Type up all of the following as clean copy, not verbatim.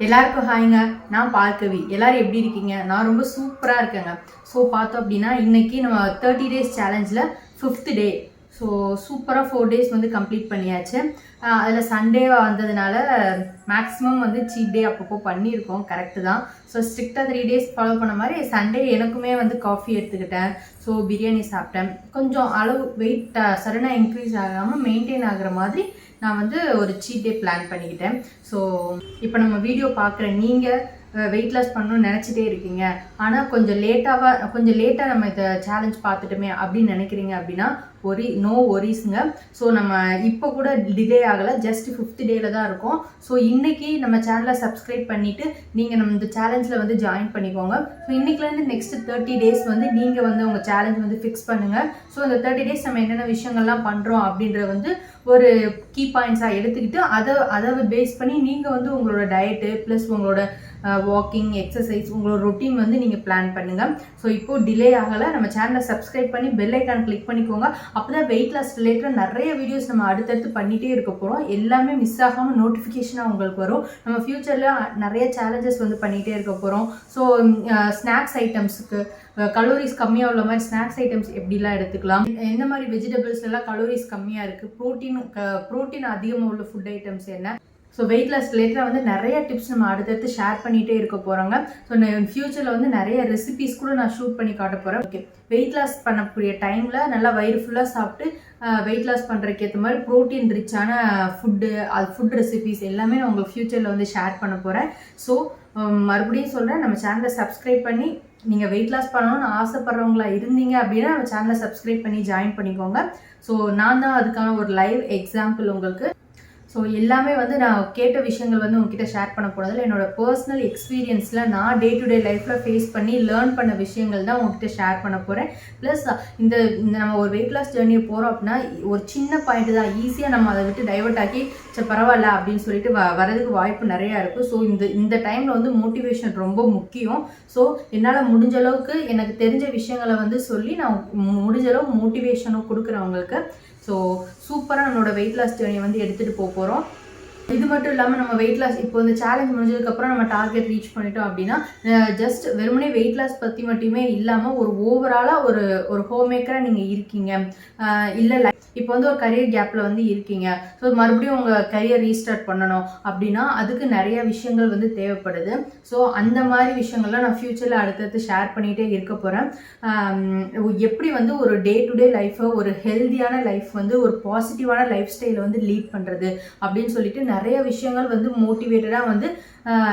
எல்லாருக்கும் ஹாய்ங்க. நான் பார்க்கவி. எல்லாரும் எப்படி இருக்கீங்க? நான் ரொம்ப சூப்பராக இருக்கேங்க. ஸோ பார்த்தோம் அப்படின்னா இன்னைக்கு நம்ம 30 டேஸ் சேலஞ்சில் 5th டே. ஸோ சூப்பராக 4 டேஸ் வந்து கம்ப்ளீட் பண்ணியாச்சு. அதில் சண்டே வந்ததுனால மேக்ஸிமம் வந்து சீட் டே அப்பப்போ பண்ணியிருக்கோம். கரெக்டு தான். ஸோ ஸ்ட்ரிக்டாக 3 டேஸ் ஃபாலோ பண்ண மாதிரி சண்டே எனக்குமே வந்து காஃபி எடுத்துக்கிட்டேன். ஸோ பிரியாணி சாப்பிட்டேன். கொஞ்சம் அளவு வெயிட் சடனாக இன்க்ரீஸ் ஆகாமல் மெயின்டைன் ஆகிற மாதிரி நான் வந்து ஒரு சீட் டே பிளான் பண்ணிக்கிட்டேன். ஸோ இப்போ நம்ம வீடியோ பார்க்குற நீங்கள் வெயிட் லாஸ் பண்ணணும்னு நினச்சிட்டே இருக்கீங்க, ஆனால் கொஞ்சம் லேட்டாக நம்ம இதை சேலஞ்ச் பார்த்துட்டோமே அப்படின்னு நினைக்கிறீங்க அப்படின்னா நோ ஒரிஸுங்க. ஸோ நம்ம இப்போ கூட டிலே ஆகலை, ஜஸ்ட் 5th டேல தான் இருக்கோம். ஸோ இன்றைக்கி நம்ம சேனலை சப்ஸ்கிரைப் பண்ணிவிட்டு நீங்கள் நம்ம இந்த சேலஞ்சில் வந்து ஜாயின் பண்ணிக்கோங்க. ஸோ இன்றைக்கிலேருந்து நெக்ஸ்ட் 30 டேஸ் வந்து நீங்கள் வந்து உங்கள் சேலஞ்ச் வந்து ஃபிக்ஸ் பண்ணுங்கள். ஸோ இந்த 30 டேஸ் நம்ம என்னென்ன விஷயங்கள்லாம் பண்ணுறோம் அப்படின்றத வந்து ஒரு கீ பாயிண்ட்ஸாக எடுத்துக்கிட்டு அதை பேஸ் பண்ணி நீங்கள் வந்து உங்களோட டயட்டு ப்ளஸ் உங்களோட வாக்கிங் எக்ஸசைஸ் உங்களோட ரொட்டீன் வந்து நீங்கள் பிளான் பண்ணுங்கள். ஸோ இப்போது டிலே ஆகலை, நம்ம சேனலை சப்ஸ்கிரைப் பண்ணி பெல் ஐக்கான் கிளிக் பண்ணிக்கோங்க. அப்போ தான் வெயிட் லாஸ் ரிலேட்டட் நிறைய வீடியோஸ் நம்ம அடுத்தடுத்து பண்ணிகிட்டே இருக்க போகிறோம். எல்லாமே மிஸ் ஆகாமல் நோட்டிஃபிகேஷனாக உங்களுக்கு வரும். நம்ம ஃப்யூச்சரில் நிறைய சேலஞ்சஸ் வந்து பண்ணிகிட்டே இருக்க போகிறோம். ஸோ ஸ்நாக்ஸ் ஐட்டம்ஸுக்கு கலோரிஸ் கம்மியாக உள்ள மாதிரி ஸ்நாக்ஸ் ஐட்டம்ஸ் எப்படிலாம் எடுத்துக்கலாம், எந்த மாதிரி வெஜிடபிள்ஸ் எல்லாம் கலோரிஸ் கம்மியாக இருக்குது, ப்ரோட்டீன் அதிகமாக உள்ள ஃபுட் ஐட்டம்ஸ் என்ன. ஸோ வெயிட் லாஸ் ரிலேட்டடாக வந்து நிறைய டிப்ஸ் நம்ம அடுத்தடுத்து ஷேர் பண்ணிகிட்டே இருக்க போகிறாங்க. ஸோ ஃப்யூச்சரில் வந்து நிறைய ரெசிபிஸ் கூட நான் ஷூட் பண்ணி காட்ட போகிறேன். ஓகே, வெயிட் லாஸ் பண்ணக்கூடிய டைமில் நல்லா வயிறு ஃபுல்லாக சாப்பிட்டு வெயிட் லாஸ் பண்ணுறதுக்கு ஏற்ற மாதிரி ப்ரோட்டீன் ரிச்சான ஃபுட் ரெசிபிஸ் எல்லாமே நான் உங்களுக்கு ஃப்யூச்சரில் வந்து ஷேர் பண்ண போகிறேன். ஸோ மறுபடியும் சொல்கிறேன், நம்ம சேனலை சப்ஸ்கிரைப் பண்ணி நீங்கள் வெயிட் லாஸ் பண்ணணும்னு ஆசைப்படுறவங்களா இருந்தீங்க அப்படின்னா நம்ம சேனலை சப்ஸ்கிரைப் பண்ணி ஜாயின் பண்ணிக்கோங்க. ஸோ நான் தான் அதுக்கான ஒரு லைவ் எக்ஸாம்பிள் உங்களுக்கு. ஸோ எல்லாமே வந்து நான் கேட்ட விஷயங்கள் வந்து உங்ககிட்ட ஷேர் பண்ண போனதில் என்னோட பர்சனல் எக்ஸ்பீரியன்ஸில் நான் டே டு டே லைஃப்பில் ஃபேஸ் பண்ணி லேர்ன் பண்ண விஷயங்கள் தான் உங்ககிட்ட ஷேர் பண்ண போகிறேன். ப்ளஸ் இந்த நம்ம ஒரு வெயிட் லாஸ் ஜேர்னியை போகிறோம் அப்படின்னா ஒரு சின்ன பாயிண்ட் தான், ஈஸியாக நம்ம அதை விட்டு டைவர்ட் ஆக்கி சரி பரவாயில்ல அப்படின்னு சொல்லிட்டு வரதுக்கு வாய்ப்பு நிறையா இருக்குது. ஸோ இந்த டைமில் வந்து மோட்டிவேஷன் ரொம்ப முக்கியம். ஸோ என்னால் முடிஞ்ச அளவுக்கு எனக்கு தெரிஞ்ச விஷயங்களை வந்து சொல்லி நான் முடிஞ்ச அளவு மோட்டிவேஷனும் கொடுக்குறேன் உங்களுக்கு. ஸோ சூப்பராக நம்மளோட வெயிட் லாஸ் ஜேர்னியை வந்து எடுத்துகிட்டு போகிறோம். இது மட்டும் இல்லாமல் நம்ம வெயிட் லாஸ் இப்போ இந்த சேலஞ்ச் முடிஞ்சதுக்கப்புறம் நம்ம டார்கெட் ரீச் பண்ணிட்டோம் அப்படின்னா ஜஸ்ட் வெறுமனே வெயிட் லாஸ் பற்றி மட்டுமே இல்லாமல் ஒரு ஓவராலாக ஒரு ஹோம் மேக்கராக நீங்கள் இருக்கீங்க, இல்லை இப்போ வந்து ஒரு கரியர் கேப்பில் வந்து இருக்கீங்க, ஸோ மறுபடியும் உங்கள் கரியர் ரீஸ்டார்ட் பண்ணணும் அப்படின்னா அதுக்கு நிறைய விஷயங்கள் வந்து தேவைப்படுது. ஸோ அந்த மாதிரி விஷயங்கள்லாம் நான் ஃப்யூச்சரில் அடுத்தடுத்து ஷேர் பண்ணிகிட்டே இருக்க போகிறேன். எப்படி வந்து ஒரு டே டு டே லைஃப்பை ஒரு ஹெல்த்தியான லைஃப் வந்து ஒரு பாசிட்டிவான லைஃப் ஸ்டைலை வந்து லீட் பண்ணுறது அப்படின்னு சொல்லிட்டு நிறைய விஷயங்கள் வந்து மோட்டிவேட்டடாக வந்து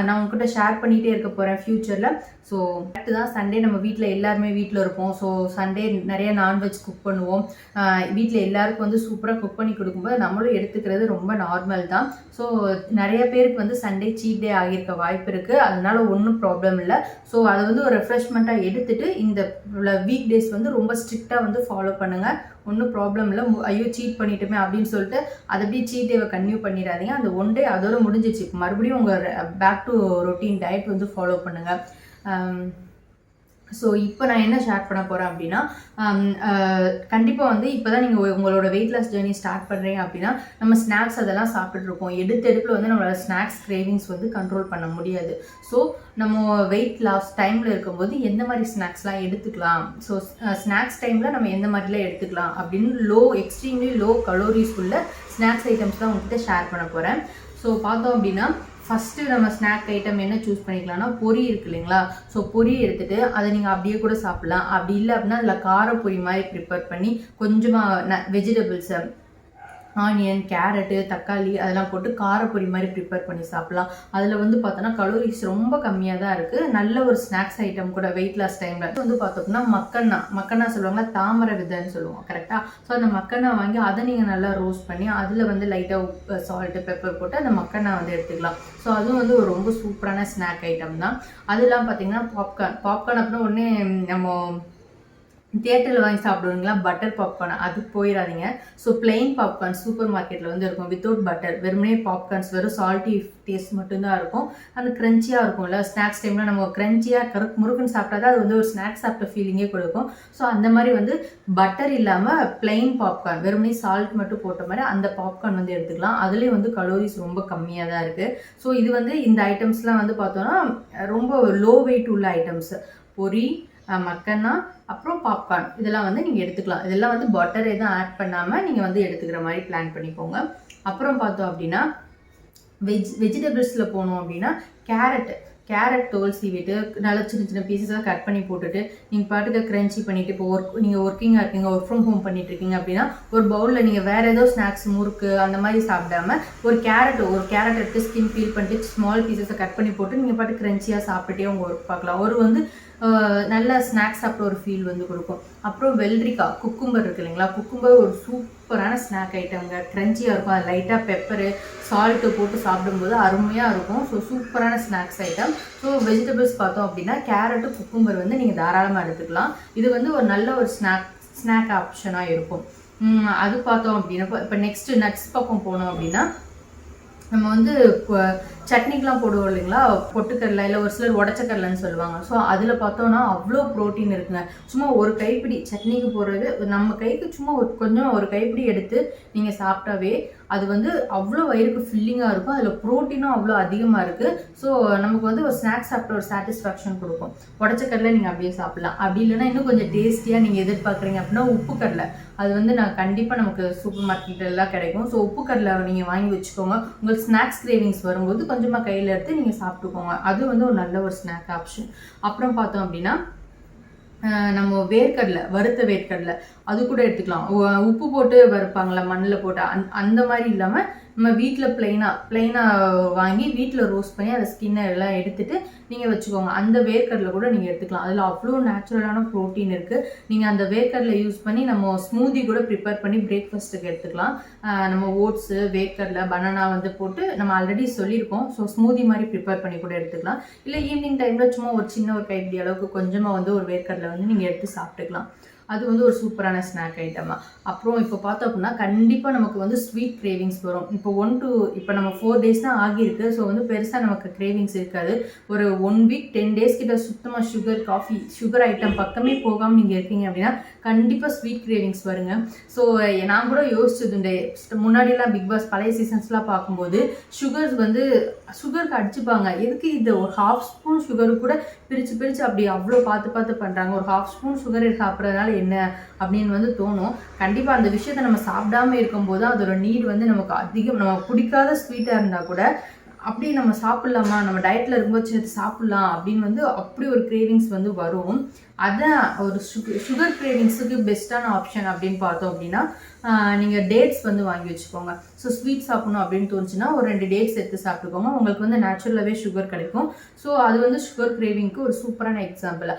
நான் உங்ககிட்ட ஷேர் பண்ணிகிட்டே இருக்க போகிறேன் ஃப்யூச்சரில். ஸோ கரெக்டு தான், சண்டே நம்ம வீட்டில் எல்லாருமே வீட்டில் இருப்போம். ஸோ சண்டே நிறைய நான்வெஜ் குக் பண்ணுவோம். வீட்டில் எல்லாருக்கும் வந்து சூப்பராக குக் பண்ணி கொடுக்கும்போது நம்மளும் எடுத்துக்கிறது ரொம்ப நார்மல் தான். ஸோ நிறைய பேருக்கு வந்து சண்டே சீட் டே ஆகியிருக்க வாய்ப்பு இருக்குது, அதனால ஒன்றும் ப்ராப்ளம் இல்லை. ஸோ அதை வந்து ஒரு ரெஃப்ரெஷ்மெண்ட்டாக எடுத்துகிட்டு இந்த வீக் டேஸ் வந்து ரொம்ப ஸ்ட்ரிக்டாக வந்து ஃபாலோ பண்ணுங்கள். ஒன்றும் ப்ராப்ளம் இல்லை. ஐயோ சீட் பண்ணிட்டோமே அப்படின்னு சொல்லிட்டு அதை அப்படியே சீட் டேவை கன்டினியூ பண்ணிடாதீங்க. அந்த ஒன் டே அதோட முடிஞ்சிச்சு. மறுபடியும் உங்கள் பேக் டு ரொட்டீன் டயட் வந்து ஃபாலோ பண்ணுங்கள். ஸோ இப்போ நான் என்ன ஷேர் பண்ண போகிறேன் அப்படின்னா கண்டிப்பாக வந்து இப்போ தான் நீங்கள் உங்களோட வெயிட் லாஸ் ஜேர்னி ஸ்டார்ட் பண்ணுறீங்க அப்படின்னா நம்ம ஸ்நாக்ஸ் அதெல்லாம் சாப்பிட்டுருக்கோம். எடுப்பில் வந்து நம்மளோட ஸ்நாக்ஸ் கிரேவிங்ஸ் வந்து கண்ட்ரோல் பண்ண முடியாது. ஸோ நம்ம வெயிட் லாஸ் டைமில் இருக்கும்போது எந்த மாதிரி ஸ்நாக்ஸ்லாம் எடுத்துக்கலாம், ஸோ ஸ்நாக்ஸ் டைமில் நம்ம எந்த மாதிரிலாம் எடுத்துக்கலாம் அப்படின்னு எக்ஸ்ட்ரீம்லி லோ கலோரிஸ் உள்ள ஸ்நாக்ஸ் ஐட்டம்ஸ் தான் உங்ககிட்ட ஷேர் பண்ண போகிறேன். ஸோ பார்த்தோம் அப்படின்னா ஃபஸ்ட்டு நம்ம ஸ்நாக் ஐட்டம் என்ன சூஸ் பண்ணிக்கலாம்னா பொரி இருக்கு இல்லைங்களா. ஸோ பொரி எடுத்துகிட்டு அதை நீங்கள் அப்படியே கூட சாப்பிட்லாம். அப்படி இல்லை அப்படின்னா அதில் காரப்பொரி மாதிரி ப்ரிப்பேர் பண்ணி கொஞ்சமாக வெஜிடபிள்ஸை ஆனியன் கேரட்டு தக்காளி அதெல்லாம் போட்டு காரப்பொரி மாதிரி ப்ரிப்பேர் பண்ணி சாப்பிட்லாம். அதில் வந்து பார்த்தோன்னா கலோரிஸ் ரொம்ப கம்மியாக தான் இருக்குது. நல்ல ஒரு ஸ்நாக்ஸ் ஐட்டம் கூட வெயிட் லாஸ் டைமில் வந்து பார்த்தோம்னா மக்கன்னா சொல்லுவாங்களா, தாமரை விதைன்னு சொல்லுவோம் கரெக்டாக. ஸோ அந்த மக்கன்னா வாங்கி அதை நீங்கள் நல்லா ரோஸ்ட் பண்ணி அதில் வந்து லைட்டாக உப்பு சால்ட்டு பெப்பர் போட்டு அந்த மக்கன்னா வந்து எடுத்துக்கலாம். ஸோ அதுவும் வந்து ஒரு ரொம்ப சூப்பரான ஸ்நாக் ஐட்டம் தான். அதெல்லாம் பார்த்தீங்கன்னா பாப்கார்ன் அப்படின்னா உடனே நம்ம தியேட்டரில் வாங்கி சாப்பிடுவீங்களா பட்டர் பாப்கார்ன், அது போயிடாதீங்க. ஸோ பிளெயின் பாப்கார்ன் சூப்பர் மார்க்கெட்டில் வந்து இருக்கும் வித்தவுட் பட்டர், வெறுமனே பாப்கார்ன்ஸ் வெறும் சால்ட்டி டேஸ்ட் மட்டும்தான் இருக்கும். அந்த க்ரன்ச்சியாக இருக்கும்ல, ஸ்நாக்ஸ் டைமில் நம்ம க்ரன்ச்சியாக முறுக்குன்னு சாப்பிட்டா தான் அது வந்து ஒரு ஸ்நாக்ஸ் சாப்பிட்ட ஃபீலிங்கே கொடுக்கும். ஸோ அந்த மாதிரி வந்து பட்டர் இல்லாமல் பிளெயின் பாப்கார்ன் வெறுமனே சால்ட் மட்டும் போட்ட மாதிரி அந்த பாப்கார்ன் வந்து எடுத்துக்கலாம். அதுலேயும் வந்து கலோரிஸ் ரொம்ப கம்மியாக தான் இருக்குது. ஸோ இது வந்து இந்த ஐட்டம்ஸ்லாம் வந்து பார்த்தோன்னா ரொம்ப லோ வெயிட் உள்ள ஐட்டம்ஸ். பொரி, மக்கன்னா, அப்புறம் பாப்கார்ன் இதெல்லாம் வந்து நீங்கள் எடுத்துக்கலாம். இதெல்லாம் வந்து பட்டர் எதுவும் ஆட் பண்ணாமல் நீங்கள் வந்து எடுத்துக்கிற மாதிரி பிளான் பண்ணிக்கோங்க. அப்புறம் பார்த்தோம் அப்படின்னா வெஜிடபிள்ஸில் போனோம் அப்படின்னா கேரட் தோல் சீவிட்டு நல்லா சின்ன சின்ன பீசஸாக கட் பண்ணி போட்டுட்டு நீங்கள் பாட்டுக்கு க்ரன்ச்சி பண்ணிவிட்டு இப்போ நீங்கள் ஒர்க்கிங்காக இருக்கீங்க, ஒர்க் ஃப்ரம் ஹோம் பண்ணிட்டு இருக்கீங்க அப்படின்னா ஒரு பவுலில் நீங்கள் வேறு ஏதோ ஸ்நாக்ஸ் முறுக்கு அந்த மாதிரி சாப்பிடாம ஒரு கேரட் எடுத்து ஸ்கின் பீல் பண்ணிட்டு ஸ்மால் பீசஸை கட் பண்ணி போட்டு நீங்கள் பாட்டு க்ரன்ச்சியாக சாப்பிட்டுட்டே உங்கள் ஒர்க் பார்க்கலாம். ஒரு வந்து நல்ல ஸ்நாக்ஸ் சாப்பிட்ற ஒரு ஃபீல் வந்து கொடுக்கும். அப்புறம் வெள்ளரிக்காய், குக்கும்பர் இருக்குது இல்லைங்களா, குக்கும்பர் ஒரு சூப்பரான ஸ்நாக் ஐட்டம்ங்க. க்ரன்ச்சியாக இருக்கும். அது லைட்டாக பெப்பரு சால்ட்டு போட்டு சாப்பிடும்போது அருமையாக இருக்கும். ஸோ சூப்பரான ஸ்நாக்ஸ் ஐட்டம். ஸோ வெஜிடபிள்ஸ் பார்த்தோம் அப்படின்னா கேரட்டு, குக்கும்பர் வந்து நீங்கள் தாராளமாக எடுத்துக்கலாம். இது வந்து ஒரு நல்ல ஒரு ஸ்நாக் ஆப்ஷனாக இருக்கும். அது பார்த்தோம் அப்படின்னா இப்போ நெக்ஸ்ட்டு நட்ஸ் பக்கம் போனோம் அப்படின்னா நம்ம வந்து சட்னிக்கெலாம் போடுவோம் இல்லைங்களா, பொட்டுக்கடலை இல்லை ஒரு சிலர் உடச்சக்கடலைன்னு சொல்லுவாங்க. ஸோ அதில் பார்த்தோன்னா அவ்வளோ ப்ரோட்டீன் இருக்குங்க. சும்மா ஒரு கைப்பிடி சட்னிக்கு போடுறது நம்ம கைக்கு சும்மா ஒரு கைப்பிடி எடுத்து நீங்கள் சாப்பிட்டாவே அது வந்து அவ்வளோ வயிறுக்கு ஃபில்லிங்காக இருக்கும். அதில் ப்ரோட்டீனும் அவ்வளோ அதிகமாக இருக்குது. ஸோ நமக்கு வந்து ஒரு ஸ்நாக்ஸ் சாப்பிட்ட ஒரு சாட்டிஸ்ஃபேக்ஷன் கொடுக்கும். உடச்சக்கடலை நீங்கள் அப்படியே சாப்பிட்லாம். அப்படி இல்லைன்னா இன்னும் கொஞ்சம் டேஸ்டியாக நீங்கள் எதிர்பார்க்குறீங்க அப்படின்னா உப்பு கடலை, அது வந்து நான் கண்டிப்பாக நமக்கு சூப்பர் மார்க்கெட்டெல்லாம் கிடைக்கும். ஸோ உப்பு கடலை நீங்கள் வாங்கி வச்சுக்கோங்க. உங்களுக்கு ஸ்நாக்ஸ் கிரேவிங்ஸ் வரும்போது கொஞ்சமாக கையில் எடுத்து நீங்கள் சாப்பிட்டுக்கோங்க. அது வந்து ஒரு நல்ல ஒரு ஸ்நாக் ஆப்ஷன். அப்புறம் பார்த்தோம் அப்படின்னா நம்ம வேர்க்கடலை, வறுத்த வேர்க்கடலை அது கூட எடுத்துக்கலாம். உப்பு போட்டு வறுப்பாங்களா மண்ணில் போட்டு அந்த மாதிரி இல்லாமல் நம்ம வீட்டில் பிளெயினாக வாங்கி வீட்டில் ரோஸ்ட் பண்ணி அதை ஸ்கின்னை எல்லாம் எடுத்துகிட்டு நீங்கள் வச்சுக்கோங்க. அந்த வேர்க்கடலை கூட நீங்கள் எடுத்துக்கலாம். அதில் அவ்வளோ நேச்சுரலான ப்ரோட்டீன் இருக்குது. நீங்கள் அந்த வேர்க்கடலை யூஸ் பண்ணி நம்ம ஸ்மூதி கூட ப்ரிப்பேர் பண்ணி பிரேக்ஃபாஸ்ட்டுக்கு எடுத்துக்கலாம். நம்ம ஓட்ஸு, வேர்க்கடலை, பனானா வந்து போட்டு நம்ம ஆல்ரெடி சொல்லியிருக்கோம். ஸோ ஸ்மூதி மாதிரி ப்ரிப்பேர் பண்ணி கூட எடுத்துக்கலாம். இல்லை ஈவினிங் டைமில் சும்மா ஒரு சின்ன ஒரு கைப்பிடி அளவுக்கு கொஞ்சமாக வந்து ஒரு வேர்க்கடலை வந்து நீங்கள் எடுத்து சாப்பிட்டுக்கலாம். அது வந்து ஒரு சூப்பரான ஸ்நாக் ஐட்டமாக. அப்புறம் இப்போ பார்த்தோம் அப்படின்னா கண்டிப்பாக நமக்கு வந்து ஸ்வீட் கிரேவிங்ஸ் வரும். இப்போ நம்ம 4 days தான் ஆகியிருக்கு. ஸோ வந்து பெருசாக நமக்கு கிரேவிங்ஸ் இருக்காது. ஒரு 1 week 10 days கிட்ட சுத்தமாக சுகர் ஐட்டம் பக்கமே போகாமல் நீங்கள் இருக்கீங்க அப்படின்னா கண்டிப்பாக ஸ்வீட் கிரேவிங்ஸ் வருங்க. ஸோ நான் கூட யோசிச்சதுண்டு, முன்னாடியெல்லாம் பிக் பாஸ் பழைய சீசன்ஸ்லாம் பார்க்கும்போது சுகருக்கு அடிச்சுப்பாங்க. எதுக்கு இது ஒரு 1/2 ஸ்பூன் சுகரு கூட பிரித்து அப்படி அவ்வளோ பார்த்து பண்ணுறாங்க. ஒரு 1/2 ஸ்பூன் சுகர் சாப்பிட்றதுனால என்ன அப்படின்னு வந்து தோணும். கண்டிப்பாக அந்த விஷயத்த நம்ம சாப்பிடாம இருக்கும்போது அதோட நீட் வந்து நமக்கு அதிகம். நம்ம பிடிக்காத ஸ்வீட்டாக இருந்தால் கூட அப்படி நம்ம சாப்பிட்லாமா, நம்ம டயட்டில் இருக்கும்போது சேர்த்து சாப்பிட்லாம் அப்படின்னு வந்து அப்படி ஒரு கிரேவிங்ஸ் வந்து வரும். அதான் ஒரு சுகர் கிரேவிங்ஸுக்கு பெஸ்ட்டான ஆப்ஷன் அப்படின்னு பார்த்தோம் அப்படின்னா நீங்கள் டேட்ஸ் வந்து வாங்கி வச்சுக்கோங்க. ஸோ ஸ்வீட் சாப்பிடணும் அப்படின்னு தோணுச்சுன்னா ஒரு 2 டேட்ஸ் எடுத்து சாப்பிட்டுக்கோங்க. உங்களுக்கு வந்து நேச்சுரலாகவே சுகர் கிடைக்கும். ஸோ அது வந்து சுகர் கிரேவிங்க்கு ஒரு சூப்பரான எக்ஸாம்பிள்.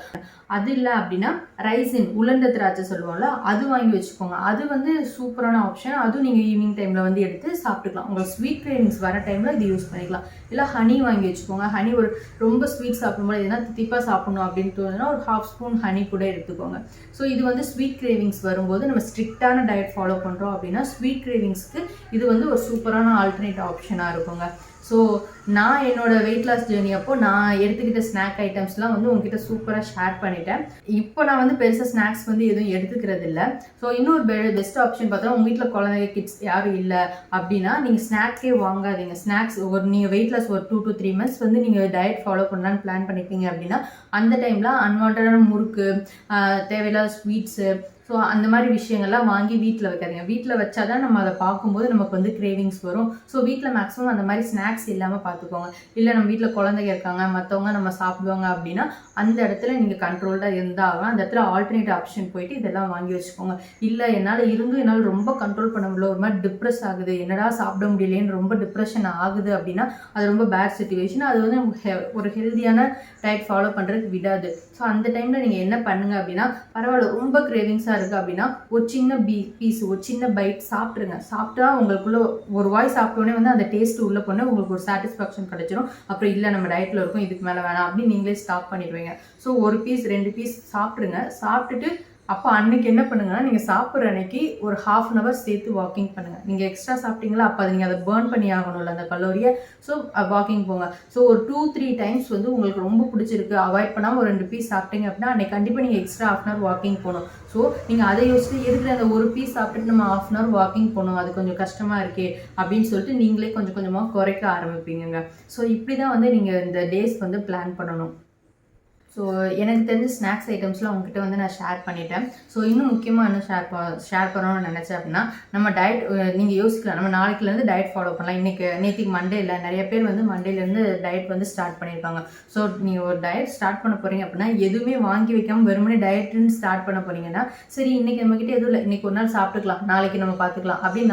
அது இல்லை அப்படின்னா ரைசின், உலர்ந்த திராட்சை சொல்லுவோம்ல, அது வாங்கி வச்சுக்கோங்க. அது வந்து சூப்பரான ஆப்ஷன். அதுவும் நீங்கள் ஈவினிங் டைமில் வந்து எடுத்து சாப்பிட்டுக்கலாம். உங்களுக்கு ஸ்வீட் கிரேவிங்ஸ் வர டைமில் இது யூஸ் பண்ணிக்கலாம். இல்லை ஹனி வாங்கி வச்சுக்கோங்க. ஹனி ஒரு ரொம்ப ஸ்வீட் சாப்பிடும்போது எதுனா தித்திப்பாக சாப்பிடணும் அப்படின்னு தோணுதுன்னா ஒரு 1/2 ஸ்பூன் ஹனி கூட எடுத்துக்கோங்க. ஸோ இது வந்து ஸ்வீட் கிரேவிங்ஸ் வரும்போது நம்ம ஸ்ட்ரிக்டான டயட் ஃபாலோ பண்ணுறோம் அப்படின்னா ஸ்வீட் கிரேவிங்ஸ்க்கு இது வந்து ஒரு சூப்பரான ஆல்டர்னேட் ஆப்ஷனாக இருக்குங்க. ஸோ நான் என்னோடய வெயிட் லாஸ் ஜேர்னி அப்போ நான் எடுத்துக்கிட்ட ஸ்நாக் ஐட்டம்ஸ்லாம் வந்து உங்ககிட்ட சூப்பராக ஷேர் பண்ணிட்டேன். இப்போ நான் வந்து பெருசாக ஸ்நாக்ஸ் வந்து எதுவும் எடுத்துக்கிறது இல்லை. ஸோ இன்னொரு பெஸ்ட் ஆப்ஷன் பார்த்தா உங்கள் வீட்டில் குழந்தைங்க கிட்ஸ் யாரும் இல்லை அப்படின்னா நீங்கள் ஸ்நாக்ஸே வாங்காதீங்க. ஸ்நாக்ஸ் நீங்கள் வெயிட் லாஸ் ஒரு 2 to 3 months வந்து நீங்கள் டயட் ஃபாலோ பண்ணலான்னு பிளான் பண்ணியிருக்கீங்க அப்படின்னா அந்த டைமில் அன்வான்டான முறுக்கு, தேவையில்லாத ஸ்வீட்ஸு, ஸோ அந்த மாதிரி விஷயங்கள்லாம் வாங்கி வீட்டில் வைக்காதீங்க. வீட்டில் வச்சா தான் நம்ம அதை பார்க்கும்போது நமக்கு வந்து கிரேவிங்ஸ் வரும். ஸோ வீட்டில் மேக்ஸிமம் அந்த மாதிரி ஸ்நாக்ஸ் இல்லாமல் பார்த்துக்கோங்க. இல்லை நம்ம வீட்டில் குழந்தைங்க இருக்காங்க, மற்றவங்க நம்ம சாப்பிடுவாங்க அப்படின்னா அந்த இடத்துல நீங்கள் கண்ட்ரோல்டாக இருந்தால் அந்த இடத்துல ஆல்டர்னேட் ஆப்ஷன் போயிட்டு இதெல்லாம் வாங்கி வச்சுக்கோங்க. இல்லை என்னால் ரொம்ப கண்ட்ரோல் பண்ண முடியல, ஒரு மாதிரி டிப்ரெஸ் ஆகுது, என்னடா சாப்பிட முடியலேன்னு ரொம்ப டிப்ரெஷன் ஆகுது அப்படின்னா அது ரொம்ப பேட் சிச்சுவேஷன். அது வந்து ஒரு ஹெல்த்தியான டயட் ஃபாலோ பண்ணுறதுக்கு விடாது. ஸோ அந்த டைமில் நீங்கள் என்ன பண்ணுங்கள் அப்படின்னா பரவாயில்ல ரொம்ப கிரேவிங்ஸாக இருக்குது அப்படின்னா ஒரு சின்ன பீஸ், ஒரு சின்ன பைட் சாப்பிட்ருங்க. சாப்பிட்டா உங்களுக்குள்ள ஒரு வாய் சாப்பிட்டோன்னே வந்து அந்த டேஸ்ட் உள்ள போனால் உங்களுக்கு ஒரு சாட்டிஸ்ஃபேக்ஷன் கிடைச்சிடும். அப்புறம் இல்லை நம்ம டயட்டில் இருக்கும், இதுக்கு மேலே வேணாம் அப்படின்னு நீங்களே ஸ்டாப் பண்ணிடுவீங்க. ஸோ 1 பீஸ் 2 பீஸ் சாப்பிட்ருங்க. சாப்பிட்டுட்டு அப்போ அன்றைக்கி என்ன பண்ணுங்கன்னா, நீங்கள் சாப்பிட்ற அன்றைக்கி ஒரு 1/2 அன் ஹவர் சேர்த்து வாக்கிங் பண்ணுங்கள். நீங்கள் எக்ஸ்ட்ரா சாப்பிட்டீங்களா, அப்போ அது நீங்கள் அதை பேர்ன் பண்ணி ஆகணும்ல அந்த கலோரியை. ஸோ வாக்கிங் போங்க. ஸோ ஒரு 2-3 டைம்ஸ் வந்து உங்களுக்கு ரொம்ப பிடிச்சிருக்கு, அவாய்ட் பண்ணாமல் ஒரு 2 பீஸ் சாப்பிட்டீங்க அப்படின்னா அன்றைக்கி கண்டிப்பாக நீங்கள் எக்ஸ்ட்ரா 1/2 அன் ஹவர் வாக்கிங் போகணும். ஸோ நீங்கள் அதை யோசிச்சு இருக்கிற அந்த ஒரு பீஸ் சாப்பிட்டுட்டு நம்ம 1/2 அன் ஹவர் வாக்கிங் போகணும், அது கொஞ்சம் கஷ்டமாக இருக்கே அப்படின்னு சொல்லிட்டு நீங்களே கொஞ்சம் கொஞ்சமாக குறைக்க ஆரம்பிப்பீங்க. ஸோ இப்படி தான் வந்து நீங்கள் இந்த டேஸ் வந்து பிளான் பண்ணணும். ஸோ எனக்கு தெரிஞ்ச ஸ்நாக்ஸ் ஐட்டம்ஸ்லாம் உங்ககிட்ட வந்து நான் ஷேர் பண்ணிட்டேன். ஸோ இன்னும் முக்கியமாக என்ன ஷேர் பண்ணணும்னு நினச்சேன் அப்படின்னா, நம்ம டயட் நீங்கள் யோசிக்கலாம், நம்ம நாளைக்குலேருந்து டயட் ஃபாலோ பண்ணலாம். நேற்றுக்கு மண்டே இல்லை, நிறைய பேர் வந்து மண்டேலேருந்து டயட் வந்து ஸ்டார்ட் பண்ணியிருக்காங்க. ஸோ நீங்கள் ஒரு டயட் ஸ்டார்ட் பண்ண போகிறீங்க அப்படின்னா எதுவுமே வாங்கி வைக்காமல் வெறுமனே டயட்டுன்னு ஸ்டார்ட் பண்ண போகிறீங்கன்னா, சரி இன்றைக்கி நம்மக்கிட்ட எதுவும் இல்லை, இன்றைக்கி ஒரு நாள் சாப்பிட்டுக்கலாம், நாளைக்கு நம்ம பார்த்துக்கலாம் அப்படி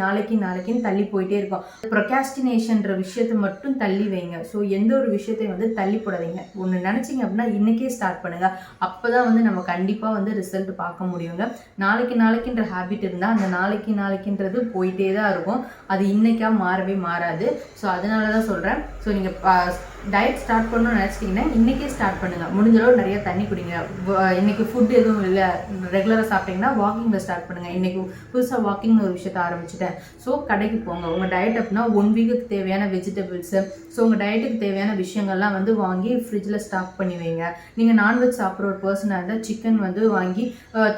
நாளைக்குன்னு தள்ளி போயிட்டே இருக்கும். ப்ரொகாஸ்டினேஷன்ற விஷயத்தை மட்டும் தள்ளி வைங்க. ஸோ எந்த ஒரு விஷயத்தையும் வந்து தள்ளி போடாதீங்க. ஒன்று நினச்சிங்க அப்படின்னா இன்றைக்கே ஸ்டார்ட் பண்ணுங்கள். அப்போ தான் வந்து நம்ம கண்டிப்பாக வந்து ரிசல்ட் பார்க்க முடியுங்க. நாளைக்குன்ற ஹேபிட் இருந்தால் அந்த நாளைக்குன்றது போயிட்டே தான் இருக்கும், அது இன்றைக்கா மாறவே மாறாது. ஸோ அதனால தான் சொல்கிறேன். ஸோ நீங்கள் டயட் ஸ்டார்ட் பண்ணணும்னு நினச்சிட்டிங்கன்னா இன்றைக்கே ஸ்டார்ட் பண்ணுங்கள். முடிஞ்சளவு நிறைய தண்ணி குடிங்க. இன்றைக்கி ஃபுட் எதுவும் இல்லை, ரெகுலராக சாப்பிட்டிங்கன்னா வாக்கிங்கில் ஸ்டார்ட் பண்ணுங்கள். இன்றைக்கி புதுசாக வாக்கிங்னு ஒரு விஷயத்தை ஆரம்பிச்சிட்டேன். ஸோ கடைக்கு போங்க. உங்கள் டயட் அப்படின்னா 1 வீக்குக்கு தேவையான வெஜிடபிள்ஸு, ஸோ உங்கள் டயட்டுக்கு தேவையான விஷயங்கள்லாம் வந்து வாங்கி ஃப்ரிட்ஜில் ஸ்டாக் பண்ணி வைங்க. நீங்கள் நான்வெஜ் சாப்பிட்ற ஒரு பர்சனாக இருந்தால் சிக்கன் வந்து வாங்கி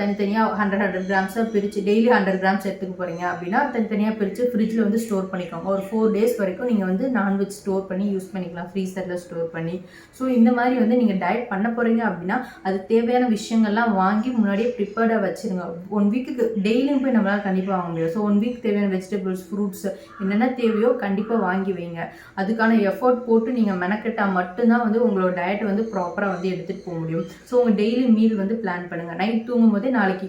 தனித்தனியாக 100 கிராம்ஸாக பிரித்து டெய்லி 100 கிராம்ஸ் எடுத்துக்க போகிறீங்க அப்படின்னா தனித்தனியாக பிரித்து ஃப்ரிட்ஜில் வந்து ஸ்டோர் பண்ணிக்கோங்க. ஒரு 4 டேஸ் வரைக்கும் நீங்கள் வந்து நான்வெஜ் ஸ்டோர் பண்ணி யூஸ் பண்ணிக்கலாம், ஃப்ரீசரில் ஸ்டோர் பண்ணி. ஸோ இந்த மாதிரி வந்து நீங்கள் டயட் பண்ண போகிறீங்க அப்படின்னா அது தேவையான விஷயங்கள்லாம் வாங்கி முன்னாடியே ப்ரிப்பேர்டாக வச்சுருங்க. 1 வீக்குக்கு டெய்லியும் போய் நம்மளால் கண்டிப்பாக வாங்க முடியாது. ஸோ 1 வீக் தேவையான வெஜிடபிள்ஸ், ஃப்ரூட்ஸ் என்னென்ன தேவையோ கண்டிப்பாக வாங்கி வைங்க. அதுக்கான எஃபோர்ட் போட்டு நீங்கள் மெனக்கெட்டால் மட்டும்தான் வந்து உங்களோட டயட்டை வந்து ப்ராப்பராக வந்து எடுத்துகிட்டு போக முடியும். ஸோ உங்கள் டெய்லி மீல் வந்து பிளான் பண்ணுங்கள். நைட் தூங்கும் போதே நாளைக்கு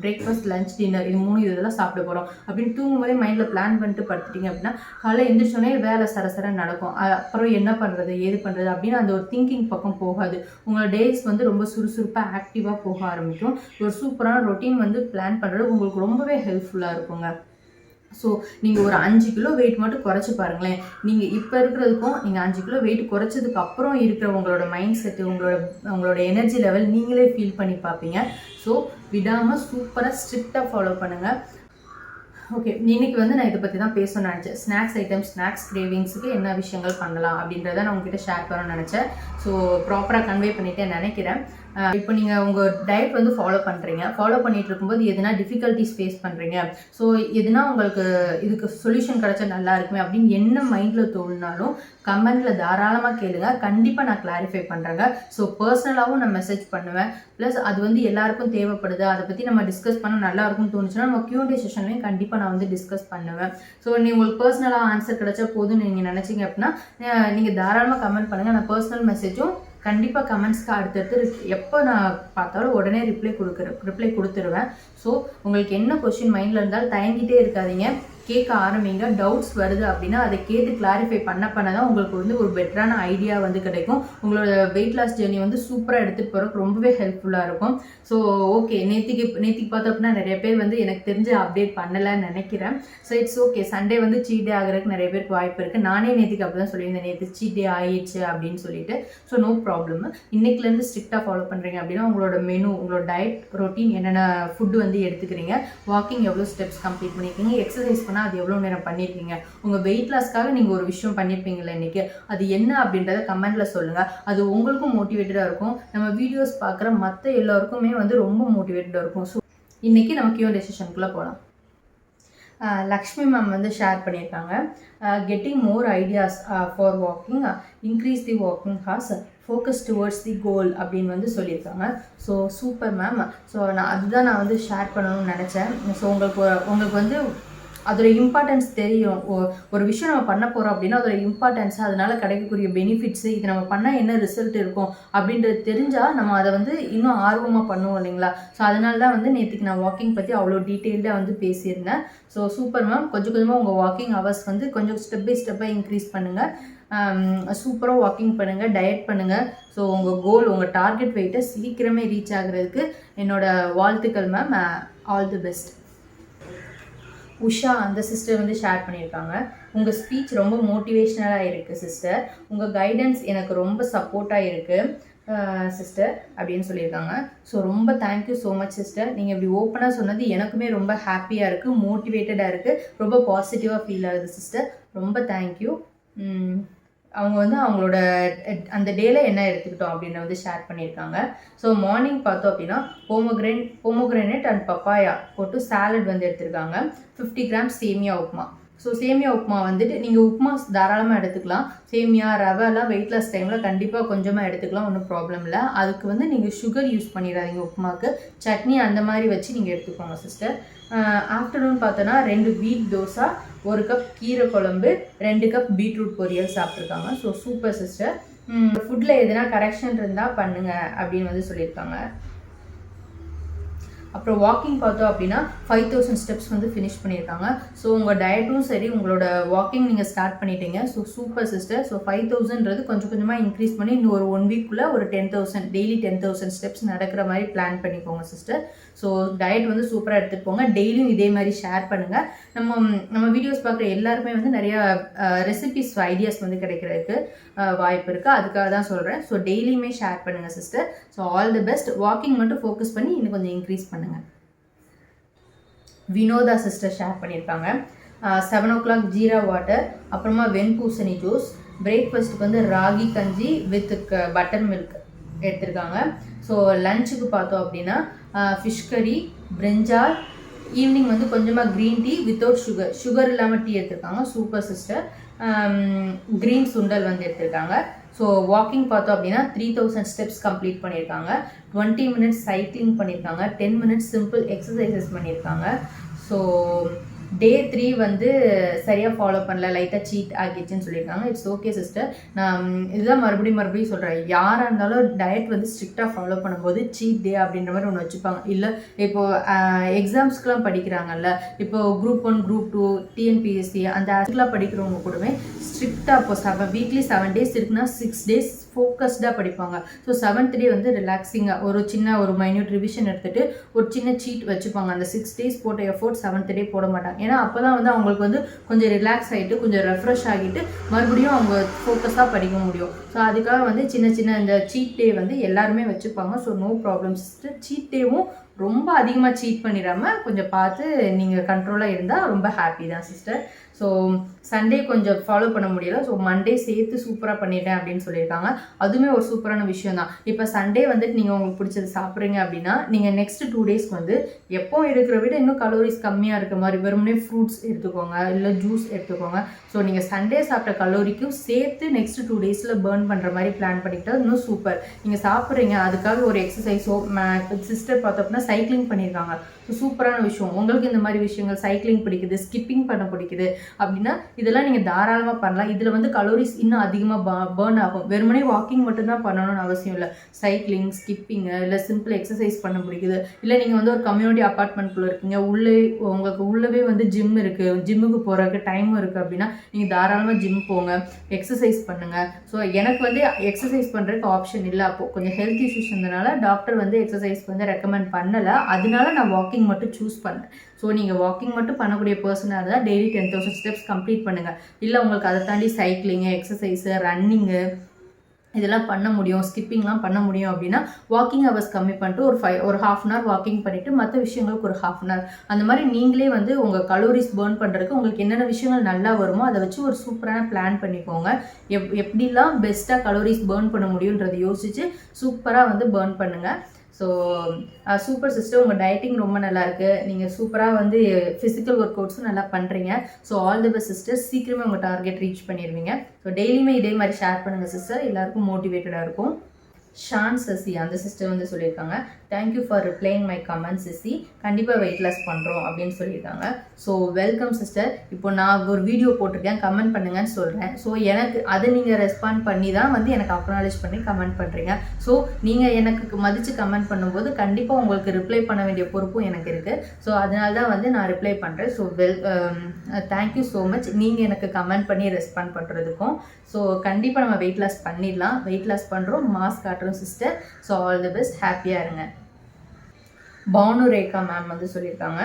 பிரேக்ஃபாஸ்ட், லஞ்ச், டின்னர் இது 3 இதெல்லாம் சாப்பிட போகிறோம் அப்படின்னு தூங்கும் போதே மைண்டில் பிளான் பண்ணிட்டு படுத்துட்டீங்க அப்படின்னா காலையில் எந்திரிச்சோடனே வேலை சரசர நடக்கும். அப்புறம் என்ன பண்ணுறது ஏது பண்ணுறது அப்படின்னு அந்த ஒரு திங்கிங் பக்கம் போகாது. உங்களோட டேஸ் வந்து ரொம்ப சுறுசுறுப்பாக ஆக்டிவாக போக ஆரம்பிக்கும். ஒரு சூப்பரான ரொட்டீன் வந்து பிளான் பண்ணுறது உங்களுக்கு ரொம்பவே ஹெல்ப்ஃபுல்லாக இருக்குங்க. ஸோ நீங்கள் ஒரு 5 கிலோ வெயிட் மட்டும் குறைச்சி பாருங்களேன். நீங்கள் இப்போ இருக்கிறதுக்கும் நீங்கள் 5 கிலோ வெயிட் குறைச்சதுக்கு அப்புறம் இருக்கிற உங்களோட மைண்ட் செட்டு, உங்களோட எனர்ஜி லெவல் நீங்களே ஃபீல் பண்ணி பார்ப்பீங்க. ஸோ விடாமல் சூப்பராக ஸ்ட்ரிக்டாக ஃபாலோ பண்ணுங்கள். ஓகே, இன்றைக்கி வந்து நான் இதை பற்றி தான் பேசணும்னு நினச்சேன். ஸ்நாக்ஸ் ஐட்டம்ஸ், ஸ்நாக்ஸ் கிரேவிங்ஸுக்கு என்ன விஷயங்கள் பண்ணலாம் அப்படின்றத நான் உங்ககிட்ட ஷேர் பண்ணணும்னு நினச்சேன். ஸோ ப்ராப்பராக கன்வே பண்ணிட்டேன்னு நினைக்கிறேன். இப்போ நீங்கள் உங்கள் டயட் வந்து ஃபாலோ பண்ணிகிட்டு இருக்கும்போது எதுனா டிஃபிகல்ட்டிஸ் ஃபேஸ் பண்ணுறீங்க, ஸோ எதுனா உங்களுக்கு இதுக்கு சொல்யூஷன் கிடச்சா நல்லா இருக்குமே அப்படின்னு என்ன மைண்டில் தோணுனாலும் கமெண்டில் தாராளமாக கேளுங்க. கண்டிப்பாக நான் கிளாரிஃபை பண்ணுறேங்க. ஸோ பர்சனலாகவும் நான் மெசேஜ் பண்ணுவேன். ப்ளஸ் அது வந்து எல்லாருக்கும் தேவைப்படுது, அதை பற்றி நம்ம டிஸ்கஸ் பண்ண நல்லா இருக்கும்னு தோணுச்சுன்னா நம்ம Q&A செஷன்லையும் கண்டிப்பாக நான் வந்து டிஸ்கஸ் பண்ணுவேன். ஸோ உங்களுக்கு பர்சனலாக ஆன்சர் கிடச்சா போதும்னு நீங்கள் நினச்சிங்க அப்படின்னா நீங்கள் தாராளமாக கமெண்ட் பண்ணுங்கள். நான் பர்சனல் மெசேஜும் கண்டிப்பாக கமெண்ட்ஸ்க்கு அடுத்தடுத்து எப்போ நான் பார்த்தாலும் உடனே ரிப்ளை கொடுத்துருவேன். ஸோ உங்களுக்கு என்ன கொஸ்டின் மைண்டில் இருந்தாலும் தயங்கிட்டே இருக்காதீங்க, கேட்க ஆரம்பிங்க. டவுட்ஸ் வருது அப்படின்னா அதை கேட்டு கிளாரிஃபை பண்ண தான் உங்களுக்கு வந்து ஒரு பெட்டரான ஐடியா வந்து கிடைக்கும். உங்களோட வெயிட் லாஸ் ஜேர்னி வந்து சூப்பராக எடுத்துகிட்டு போகிறதுக்கு ரொம்பவே ஹெல்ப்ஃபுல்லாக இருக்கும். ஸோ ஓகே, நேற்றுக்கு பார்த்தோம் அப்படின்னா நிறைய பேர் வந்து எனக்கு தெரிஞ்சு அப்டேட் பண்ணலைன்னு நினைக்கிறேன். ஸோ இட்ஸ் ஓகே, சண்டே வந்து சீட் டே ஆகிறதுக்கு நிறைய பேருக்கு வாய்ப்பு இருக்குது. நானே நேற்றுக்கு அப்படி தான் சொல்லியிருந்தேன், நேற்று சீட் டே ஆயிடுச்சு அப்படின்னு சொல்லிட்டு. So no problem. இன்னைக்குலேருந்து ஸ்ட்ரிக்டாக ஃபாலோ பண்ணுறீங்க அப்படின்னா உங்களோட மெனு, உங்களோட டயட் ரொட்டீன், என்னென்ன ஃபுட்டு வந்து எடுத்துக்கிறீங்க, வாக்கிங் எவ்வளோ ஸ்டெப்ஸ் கம்ப்ளீட் பண்ணியிருக்கீங்க, எக்ஸசைஸ் அது எவ்வளோ நேரம் பண்ணியிருக்கீங்க, உங்கள் வெயிட் லாஸ்க்காக நீங்கள் ஒரு விஷயம் பண்ணியிருப்பீங்களா இன்றைக்கி, அது என்ன அப்படின்றத கமெண்ட்டில் சொல்லுங்கள். அது உங்களுக்கும் மோட்டிவேட்டடாக இருக்கும், நம்ம வீடியோஸ் பார்க்குற மற்ற எல்லாருக்குமே வந்து ரொம்ப மோட்டிவேட்டடாக இருக்கும். ஸோ இன்றைக்கி நம்ம Q&A செஷனுக்குள்ளே போகலாம். லக்ஷ்மி மேம் வந்து ஷேர் பண்ணியிருக்காங்க, getting more ideas for walking, increase the walking hours, focus towards the goal அப்படின்னு வந்து சொல்லியிருக்காங்க. So super ma'am. ஸோ அதுதான் நான் வந்து ஷேர் பண்ணணும்னு நினச்சேன். ஸோ உங்களுக்கு வந்து அதோட இம்பார்ட்டன்ஸ் தெரியும். ஒரு விஷயம் நம்ம பண்ண போகிறோம் அப்படின்னா அதோட இம்பார்ட்டன்ஸ், அதனால் கிடைக்கக்கூடிய பெனிஃபிட்ஸு, இது நம்ம பண்ணால் என்ன ரிசல்ட் இருக்கும் அப்படின்றது தெரிஞ்சால் நம்ம அதை வந்து இன்னும் ஆர்வமாக பண்ணுவோம் இல்லைங்களா. ஸோ அதனால தான் வந்து நேற்றுக்கு நான் வாக்கிங் பற்றி அவ்வளோ டீட்டெயில்டாக வந்து பேசியிருந்தேன். So super ma'am. கொஞ்சம் கொஞ்சமாக உங்கள் வாக்கிங் ஹவர்ஸ் வந்து கொஞ்சம் ஸ்டெப் பை ஸ்டெப்பாக இன்க்ரீஸ் பண்ணுங்கள். சூப்பராக வாக்கிங் பண்ணுங்கள், டயட் பண்ணுங்கள். ஸோ உங்கள் கோல், உங்கள் டார்கெட் வெயிட்டை சீக்கிரமே ரீச் ஆகிறதுக்கு என்னோடய வாழ்த்துக்கள் ma'am. All the best. Usha அந்த சிஸ்டர் வந்து ஷேர் பண்ணியிருக்காங்க, உங்கள் ஸ்பீச் ரொம்ப மோட்டிவேஷ்னலாக இருக்குது சிஸ்டர். உங்கள் கைடன்ஸ் எனக்கு ரொம்ப சப்போர்ட்டாக இருக்குது சிஸ்டர் அப்படின்னு சொல்லியிருக்காங்க. ஸோ ரொம்ப தேங்க்யூ ஸோ மச் சிஸ்டர். நீங்கள் இப்படி ஓப்பனாக சொன்னது எனக்குமே ரொம்ப ஹாப்பியாக இருக்குது, மோட்டிவேட்டடாக இருக்குது, ரொம்ப பாசிட்டிவாக ஃபீல் ஆகுது சிஸ்டர். ரொம்ப தேங்க்யூ. அவங்க வந்து அவங்களோட அந்த டேல என்ன எடுத்துக்கிட்டோம் அப்படின்னு வந்து ஷேர் பண்ணியிருக்காங்க. ஸோ மார்னிங் பார்த்தோம் அப்படின்னா பொமோகிரானேட் அண்ட் பப்பாயா போட்டு சாலட் வந்து எடுத்திருக்காங்க. 50 கிராம் சேமியா உப்புமா. ஸோ சேமியா உப்புமா வந்துட்டு நீங்கள் உப்புமா தாராளமாக எடுத்துக்கலாம். சேமியா ரவைலாம் வெயிட் லாஸ் டைமில் கண்டிப்பாக கொஞ்சமாக எடுத்துக்கலாம், ஒன்றும் ப்ராப்ளம் இல்லை. அதுக்கு வந்து நீங்கள் சுகர் யூஸ் பண்ணிடாதீங்க. உப்புமாவுக்கு சட்னி அந்த மாதிரி வச்சு நீங்கள் எடுத்துக்கோங்க சிஸ்டர். ஆஃப்டர்நூன் பார்த்தோன்னா 2 வீட் தோசை, 1 கப் கீரை குழம்பு, 2 கப் பீட்ரூட் பொரியல் சாப்பிட்ருக்காங்க. So super sister. ஃபுட்டில் எதுனா கரெக்ஷன் இருந்தால் பண்ணுங்கள் அப்படின்னு வந்து சொல்லியிருக்காங்க. அப்புறம் வாக்கிங் பார்த்தோம் அப்படின்னா 5000 ஸ்டெப்ஸ் வந்து ஃபினிஷ் பண்ணியிருக்காங்க. ஸோ உங்கள் டயட்டும் சரி, உங்களோட வாக்கிங் நீங்கள் ஸ்டார்ட் பண்ணிட்டீங்க. So super sister. ஸோ 5000ன்றது கொஞ்சம் கொஞ்சமாக இன்க்ரீஸ் பண்ணி இன்னும் ஒரு 1 வீக்குள்ளே ஒரு 10,000 டெய்லி 10,000 ஸ்டெப்ஸ் நடக்கிற மாதிரி பிளான் பண்ணிக்கோங்க சிஸ்டர். ஸோ டயட் வந்து சூப்பராக எடுத்துகிட்டு போங்க. டெய்லியும் இதே மாதிரி ஷேர் பண்ணுங்கள். நம்ம வீடியோஸ் பார்க்குற எல்லாருமே வந்து நிறையா ரெசிபிஸ் ஐடியாஸ் வந்து கிடைக்கிறதுக்கு வாய்ப்பு இருக்குது. அதுக்காக தான் சொல்கிறேன். ஸோ டெய்லியுமே ஷேர் பண்ணுங்கள் sister. So all the best. Walking மட்டும் ஃபோக்கஸ் பண்ணி இன்னும் கொஞ்சம் இன்க்ரீஸ் பண்ணுங்கள். வினோதா சிஸ்டர் ஷேர் பண்ணியிருக்காங்க. 7 o'clock ஜீரா வாட்டர், அப்புறமா வெண்பூசணி ஜூஸ், பிரேக்ஃபாஸ்ட்டுக்கு வந்து ராகி கஞ்சி வித் பட்டர் மில்க் எடுத்திருக்காங்க. ஸோ லஞ்சுக்கு பார்த்தோம் அப்படின்னா ஃபிஷ் கறி, பிரிஞ்சால், ஈவினிங் வந்து கொஞ்சமாக க்ரீன் டீ வித்தவுட் சுகர் இல்லாமல் டீ எடுத்திருக்காங்க. Super sister. க்ரீன் சுண்டல் வந்து எடுத்திருக்காங்க. ஸோ வாக்கிங் பார்த்தோம் அப்படின்னா 3000 ஸ்டெப்ஸ் கம்ப்ளீட் பண்ணியிருக்காங்க. 20 மினிட்ஸ் சைக்கிளிங் பண்ணியிருக்காங்க. 10 மினிட்ஸ் சிம்பிள் எக்ஸசைசஸ் பண்ணியிருக்காங்க. ஸோ டே 3 வந்து சரியாக ஃபாலோ பண்ணல, லைட்டாக சீட் ஆகிடுச்சுன்னு சொல்லியிருக்காங்க. It's okay sister. நான் இதுதான் மறுபடியும் சொல்கிறேன். யாராக இருந்தாலும் டயட் வந்து ஸ்ட்ரிக்டாக ஃபாலோ பண்ணும்போது சீட் டே அப்படின்ற மாதிரி ஒன்று வச்சுப்பாங்க. இல்லை இப்போது எக்ஸாம்ஸ்க்கெலாம் படிக்கிறாங்கல்ல, இப்போது குரூப் 1 குரூப் 2 டிஎன்பிஎஸ்சி அந்த அதுக்கெலாம் படிக்கிறவங்க கூடவே ஸ்ட்ரிக்டாக இப்போ வீக்லி 7 days இருக்குன்னா 6 days ஃபோக்கஸ்டாக படிப்பாங்க. ஸோ 7th day வந்து ரிலாக்ஸிங்காக ஒரு மைன்யூட் ரிவிஷன் எடுத்துகிட்டு ஒரு சின்ன சீட் வச்சுப்பாங்க. அந்த 6 days போட்ட எஃபோர்ட் 7th day போட மாட்டாங்க. ஏன்னா அப்போ தான் வந்து அவங்களுக்கு வந்து கொஞ்சம் ரிலாக்ஸ் ஆகிட்டு கொஞ்சம் ரெஃப்ரெஷ் ஆகிட்டு மறுபடியும் அவங்க ஃபோக்கஸாக படிக்க முடியும். ஸோ அதுக்காக வந்து சின்ன இந்த சீட் டே வந்து எல்லாருமே வச்சுப்பாங்க. So no problems. சீட் டேவும் ரொம்ப அதிகமாக சீட் பண்ணிடாமல் கொஞ்சம் பார்த்து நீங்கள் கண்ட்ரோலாக இருந்தால் ரொம்ப ஹாப்பி தான் சிஸ்டர். ஸோ சண்டே கொஞ்சம் ஃபாலோ பண்ண முடியல. ஸோ மண்டே சேர்த்து சூப்பராக பண்ணிட்டேன் அப்படின்னு சொல்லியிருக்காங்க. அதுவுமே ஒரு சூப்பரான விஷயம் தான். இப்போ சண்டே வந்துட்டு நீங்கள் உங்களுக்கு பிடிச்சது சாப்பிட்றீங்க அப்படின்னா நீங்கள் நெக்ஸ்ட் 2 daysக்கு வந்து எப்போ எடுக்கிற விட இன்னும் கலோரிஸ் கம்மியாக இருக்க மாதிரி வெறுமனே ஃப்ரூட்ஸ் எடுத்துக்கோங்க, இல்லை ஜூஸ் எடுத்துக்கோங்க. ஸோ நீங்கள் சண்டே சாப்பிட்ட கலோரிக்கும் சேர்த்து நெக்ஸ்ட் 2 daysல பேர்ன் பண்ணுற மாதிரி பிளான் பண்ணிக்கிட்டா இன்னும் சூப்பர். நீங்கள் சாப்பிட்றீங்க, அதுக்காக ஒரு எக்ஸசைஸோ சிஸ்டர் பார்த்தோம்னா சைக்கிளிங் பண்ணியிருக்காங்க. ஸோ சூப்பரான விஷயம். உங்களுக்கு இந்த மாதிரி விஷயங்கள் சைக்கிளிங் பிடிக்குது, ஸ்கிப்பிங் பண்ண பிடிக்குது அப்படின்னா இதெல்லாம் நீங்கள் தாராளமாக பண்ணலாம். இதில் வந்து கலோரிஸ் இன்னும் அதிகமாக பேர்ன் ஆகும். வெறுமனே வாக்கிங் மட்டும்தான் பண்ணணும்னு அவசியம் இல்லை. சைக்கிளிங், ஸ்கிப்பிங்கு, இல்லை சிம்பிள் எக்ஸசைஸ் பண்ண பிடிக்குது, இல்லை நீங்கள் வந்து ஒரு கம்யூனிட்டி அப்பார்ட்மெண்ட்குள்ளே இருக்கீங்க, உங்களுக்கு உள்ளவே வந்து ஜிம் இருக்குது, ஜிம்முக்கு போகிறதுக்கு டைமும் இருக்குது அப்படின்னா நீங்கள் தாராளமாக ஜிம் போங்க, எக்ஸசைஸ் பண்ணுங்கள். ஸோ எனக்கு வந்து எக்ஸசைஸ் பண்ணுறதுக்கு ஆப்ஷன் இல்லை. அப்போது கொஞ்சம் ஹெல்த் இஷ்யூஸ் இருந்தனால டாக்டர் வந்து எக்ஸசைஸ் வந்து ரெக்கமெண்ட் பண்ணலை. அதனால நான் வாக்கிங் மட்டும் சூஸ் பண்ணேன். ஸோ நீங்கள் வாக்கிங் மட்டும் பண்ணக்கூடிய பர்சனாக இருந்தால் டெய்லி 10,000 ஸ்டெப்ஸ் கம்ப்ளீட் பண்ணுங்கள். இல்லை உங்களுக்கு அதை தாண்டி சைக்கிளிங்கு, எக்ஸசைஸு, ரன்னிங்கு இதெல்லாம் பண்ண முடியும், ஸ்கிப்பிங்லாம் பண்ண முடியும் அப்படின்னா வாக்கிங் ஹவர்ஸ் கம்மி பண்ணிட்டு ஒரு half an hour வாக்கிங் பண்ணிவிட்டு மற்ற விஷயங்களுக்கு ஒரு half an hour அந்த மாதிரி நீங்களே வந்து உங்கள் கலோரிஸ் பேர்ன் பண்ணுறதுக்கு உங்களுக்கு என்னென்ன விஷயங்கள் நல்லா வருமோ அதை வச்சு ஒரு சூப்பரான பிளான் பண்ணிக்கோங்க. எப்படிலாம் பெஸ்ட்டாக கலோரிஸ் பேர்ன் பண்ண முடியுன்றதை யோசித்து சூப்பராக வந்து பேர்ன் பண்ணுங்கள். So super sister. உங்கள் டயட்டிங் ரொம்ப நல்லாயிருக்கு. நீங்கள் சூப்பராக வந்து ஃபிசிக்கல் ஒர்க் அவுட்ஸும் நல்லா பண்ணுறீங்க. So all the best sister. சீக்கிரமே உங்கள் டார்கெட் ரீச் பண்ணிடுவீங்க. ஸோ டெய்லியுமே இதே மாதிரி ஷேர் பண்ணுங்கள் சிஸ்டர். எல்லாருக்கும் மோட்டிவேட்டடாக இருக்கும். ஷான் சசி அந்த சிஸ்டர் வந்து சொல்லியிருக்காங்க, thank you for replying my comment CC, கண்டிப்பாக வெயிட் லாஸ் பண்ணுறோம் அப்படின்னு சொல்லியிருக்காங்க. So welcome sister. இப்போ நான் ஒரு வீடியோ போட்டிருக்கேன், கமெண்ட் பண்ணுங்கன்னு சொல்கிறேன். ஸோ எனக்கு அதை நீங்கள் ரெஸ்பாண்ட் பண்ணி தான் வந்து எனக்கு அக்னாலேஜ் பண்ணி கமெண்ட் பண்ணுறீங்க. ஸோ நீங்கள் எனக்கு மதித்து கமெண்ட் பண்ணும்போது கண்டிப்பாக உங்களுக்கு ரிப்ளை பண்ண வேண்டிய பொறுப்பும் எனக்கு இருக்குது. ஸோ அதனால தான் வந்து நான் ரிப்ளை பண்ணுறேன். ஸோ தேங்க்யூ ஸோ மச் நீங்கள் எனக்கு கமெண்ட் பண்ணி ரெஸ்பாண்ட் பண்ணுறதுக்கும். ஸோ கண்டிப்பாக நம்ம வெயிட் லாஸ் பண்ணிடலாம். வெயிட் லாஸ் பண்ணுறோம், மாஸ்க் காட்டுறோம் sister. So all the best, ஹாப்பியாக இருங்க. பானு ரேகா மேம் வந்து சொல்லியிருக்காங்க,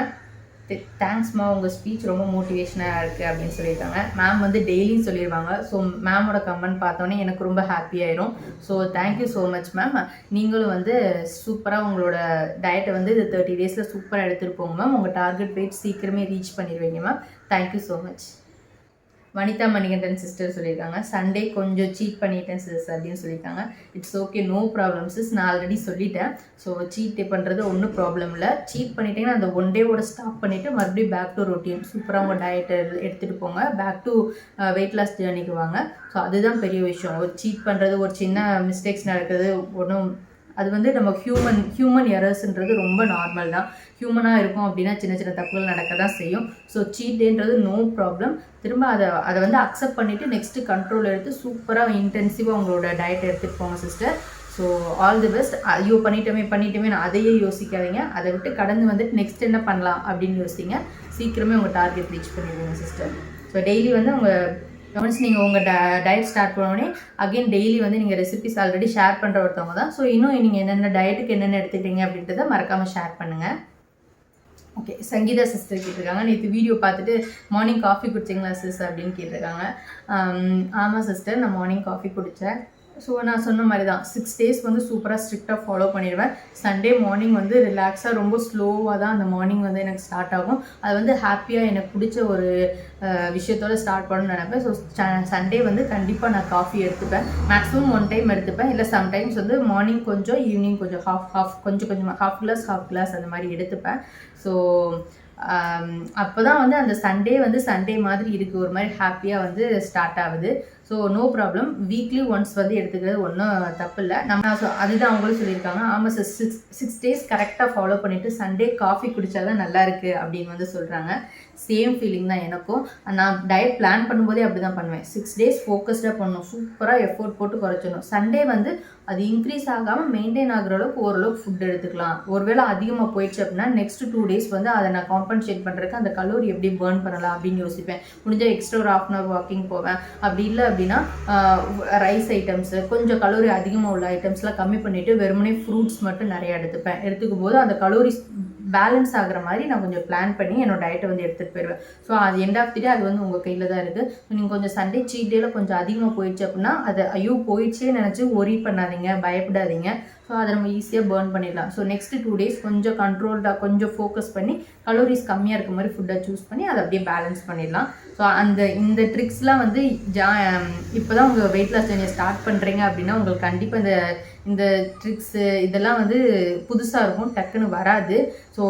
தேங்க்ஸ்மா, உங்கள் ஸ்பீச் ரொம்ப மோட்டிவேஷனாக இருக்குது அப்படின்னு சொல்லியிருக்காங்க. மேம் வந்து டெய்லியும் சொல்லிடுவாங்க. ஸோ மேமோட கமெண்ட் பார்த்தோன்னே எனக்கு ரொம்ப ஹாப்பியாயிரும். So thank you so much ma'am. நீங்களும் வந்து சூப்பராக உங்களோட டயட்டை வந்து இது 30 டேஸில் சூப்பராக எடுத்துகிட்டு போங்க மேம். உங்கள் டார்கெட் வெயிட் சீக்கிரமே ரீச் பண்ணிடுவீங்க ma'am. Thank you so much. Vanitha Manikandan sister சொல்லியிருக்காங்க, சண்டே கொஞ்சம் சீட் பண்ணிட்டேன் சிஸ் அப்படின்னு சொல்லியிருக்காங்க. It's okay, no problem sis. நான் ஆல்ரெடி சொல்லிட்டேன். ஸோ சீட் பண்ணுறது ஒன்றும் ப்ராப்ளம் இல்லை. சீட் பண்ணிட்டீங்கன்னா அந்த ஒன் டேவோட ஸ்டாப் பண்ணிவிட்டு மறுபடியும் பேக் டு ரொட்டீன் சூப்பராக உங்கள் டயட்டை எடுத்துகிட்டு போங்க. பேக் டு வெயிட் லாஸ் ஜேர்னிக்கு வாங்க. ஸோ அதுதான் பெரிய விஷயம். ஒரு சீட் பண்ணுறது, ஒரு சின்ன மிஸ்டேக்ஸ் நடக்கிறது ஒன்றும், அது வந்து நம்ம ஹியூமன் எரர்ஸ்ன்றது ரொம்ப நார்மல் தான். ஹியூமனாக இருக்கும் அப்படின்னா சின்ன சின்ன தப்புகள் நடக்க தான் செய்யும். ஸோ சீட் டேன்றது நோ ப்ராப்ளம். திரும்ப அதை வந்து அக்செப்ட் பண்ணிவிட்டு நெக்ஸ்ட்டு கண்ட்ரோல் எடுத்து சூப்பராக இன்டென்சிவாக உங்களோட டயட்டை எடுத்துகிட்டு போங்க sister. So all the best. ஐயோ பண்ணிட்டோமே நான் அதையே யோசிக்காதீங்க. அதை விட்டு கடந்து வந்துட்டு நெக்ஸ்ட் என்ன பண்ணலாம் அப்படின்னு யோசிங்க. சீக்கிரமே உங்கள் டார்கெட் ரீச் பண்ணிடுவீங்க சிஸ்டர். ஸோ டெய்லி வந்து ஒன்ஸ் நீங்கள் உங்கள் டயட் ஸ்டார்ட் பண்ணோடனே அகெயின் டெய்லி வந்து நீங்கள் ரெசிபிஸ் ஆல்ரெடி ஷேர் பண்ணுற ஒருத்தவங்க தான். ஸோ இன்னும் நீங்கள் என்னென்ன டயட்டுக்கு என்னென்ன எடுத்துக்கிட்டீங்க அப்படின்றத மறக்காமல் ஷேர் பண்ணுங்கள். ஓகே, சங்கீதா சிஸ்டர் கேட்டிருக்காங்க, நேற்று வீடியோ பார்த்துட்டு மார்னிங் காஃபி குடிச்சிங்களா சிஸ் அப்படின்னு கேட்டிருக்காங்க. ஆமாம் சிஸ்டர், நான் மார்னிங் காஃபி குடித்தேன். ஸோ நான் சொன்ன மாதிரி தான் 6 days வந்து சூப்பராக ஸ்ட்ரிக்டாக ஃபாலோ பண்ணிடுவேன். சண்டே மார்னிங் வந்து ரிலாக்ஸாக ரொம்ப ஸ்லோவாக தான் அந்த மார்னிங் வந்து எனக்கு ஸ்டார்ட் ஆகும். அது வந்து ஹாப்பியாக எனக்கு பிடிச்ச ஒரு விஷயத்தோடு ஸ்டார்ட் பண்ணணும்னு நினைப்பேன். ஸோ சண்டே வந்து கண்டிப்பாக நான் காஃபி எடுத்துப்பேன். மேக்ஸிமம் 1 time எடுத்துப்பேன். இல்லை சம்டைம்ஸ் வந்து மார்னிங் கொஞ்சம், ஈவினிங் கொஞ்சம் கொஞ்சமாக ஹாஃப் கிளாஸ் அந்த மாதிரி எடுத்துப்பேன். ஸோ அப்போ தான் வந்து அந்த சண்டே வந்து சண்டே மாதிரி இருக்குது, ஒரு மாதிரி ஹாப்பியாக வந்து ஸ்டார்ட் ஆகுது. So no problem. Weekly once வந்து எடுத்துக்கிறது ஒன்றும் தப்பு இல்லை. அதுதான் அவங்களும் சொல்லியிருக்காங்க. ஆமாம் சார், 6 days கரெக்டாக ஃபாலோ பண்ணிவிட்டு சண்டே காஃபி குடித்தா தான் நல்லா இருக்குது அப்படின்னு வந்து சொல்கிறாங்க. சேம் ஃபீலிங் தான் எனக்கும். நான் டயட் பிளான் பண்ணும்போதே அப்படி தான் பண்ணுவேன். 6 days ஃபோக்கஸ்டாக பண்ணணும், சூப்பராக எஃபோர்ட் போட்டு குறைச்சிடணும். சண்டே வந்து அது இன்க்ரீஸ் ஆகாமல் மெயின்டைன் ஆகிற அளவுக்கு ஓரளவுக்கு ஃபுட் எடுத்துக்கலாம். ஒருவேளை அதிகமாக போயிடுச்சு அப்படின்னா நெக்ஸ்ட் 2 days வந்து அதை நான் காம்பன்சேட் பண்ணுறதுக்கு அந்த கலோரி எப்படி பேர்ன் பண்ணலாம் அப்படின்னு யோசிப்பேன். முடிஞ்சால் எக்ஸ்ட்ரா ஒரு 1/2 hour வாக்கிங் போவேன். அப்படி இல்லை அப்படின்னா ரைஸ் ஐட்டம்ஸு, கொஞ்சம் கலோரி அதிகமாக உள்ள ஐட்டம்ஸ்லாம் கம்மி பண்ணிவிட்டு வெறுமனே ஃப்ரூட்ஸ் மட்டும் நிறையா எடுத்துக்கும் போது அந்த கலோரிஸ் பேலன்ஸ் ஆகிற மாதிரி நான் கொஞ்சம் பிளான் பண்ணி என்னோட டயட்டை வந்து எடுத்துகிட்டு போயிடுவேன். ஸோ அது எண்ட் ஆஃப் தி டே அது வந்து உங்கள் கையில் தான் இருக்குது. நீங்கள் கொஞ்சம் சண்டே சீட் டேயில் கொஞ்சம் அதிகமாக போயிடுச்சு அப்படின்னா அதை ஐயோ போயிடுச்சே நினச்சி ஒரி பண்ணாதீங்க, பயப்படாதீங்க. ஸோ அதை நம்ம ஈஸியாக பேர்ன் பண்ணிடலாம். ஸோ நெக்ஸ்ட் 2 days கொஞ்சம் கண்ட்ரோல்டாக கொஞ்சம் ஃபோக்கஸ் பண்ணி கலோரிஸ் கம்மியாக இருக்க மாதிரி ஃபுட்டை சூஸ் பண்ணி அதை அப்படியே பேலன்ஸ் பண்ணிடலாம். ஸோ இந்த ட்ரிக்ஸ்லாம் வந்து இப்போ தான் உங்கள் வெயிட் லாஸ் ஜர்னியை ஸ்டார்ட் பண்ணுறீங்க அப்படின்னா உங்களுக்கு கண்டிப்பாக இந்த ட்ரிக்ஸு இதெல்லாம் வந்து புதுசாக இருக்கும், டக்குன்னு வராது. ஸோ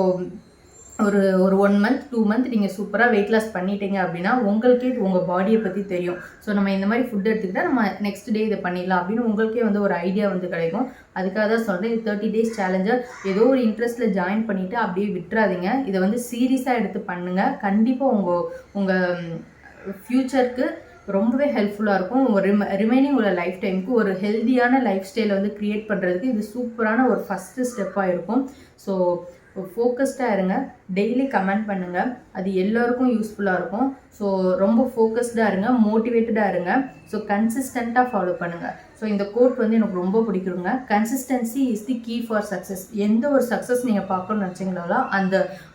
ஒரு 1 month 2 month நீங்கள் சூப்பராக வெயிட் லாஸ் பண்ணிட்டீங்க அப்படின்னா உங்களுக்கே உங்கள் பாடியை பற்றி தெரியும். ஸோ நம்ம இந்த மாதிரி ஃபுட் எடுத்துக்கிட்டால் நம்ம நெக்ஸ்ட் டே இதை பண்ணிடலாம் அப்படின்னு உங்களுக்கே வந்து ஒரு ஐடியா வந்து கிடைக்கும். அதுக்காக தான் சொல்கிறேன், இது 30 days சேலஞ்சை ஏதோ ஒரு இன்ட்ரெஸ்ட்டில் ஜாயின் பண்ணிவிட்டு அப்படியே விட்டுறாதீங்க. இதை வந்து சீரியஸாக எடுத்து பண்ணுங்கள். கண்டிப்பாக உங்கள் ஃப்யூச்சருக்கு ரொம்பவே ஹெல்ப்ஃபுல்லாக இருக்கும். ஒரு ரிமைனிங் உள்ள லைஃப் டைமுக்கு ஒரு ஹெல்த்தியான லைஃப் ஸ்டைலை வந்து க்ரியேட் பண்ணுறதுக்கு இது சூப்பரான ஒரு ஃபஸ்ட்டு ஸ்டெப்பாக இருக்கும். ஸோ ஃபோக்கஸ்டாக இருங்க, டெய்லி கமெண்ட் பண்ணுங்கள், அது எல்லோருக்கும் யூஸ்ஃபுல்லாக இருக்கும். ஸோ ரொம்ப ஃபோக்கஸ்டாக இருங்க, மோட்டிவேட்டடாக இருங்க. ஸோ கன்சிஸ்டண்ட்டாக ஃபாலோ பண்ணுங்கள். ஸோ இந்த கோட் வந்து எனக்கு ரொம்ப பிடிக்குங்க. Consistency is the key for success. எந்த ஒரு சக்ஸஸ் நீங்கள் பார்க்கணும்னு நினச்சிங்களோ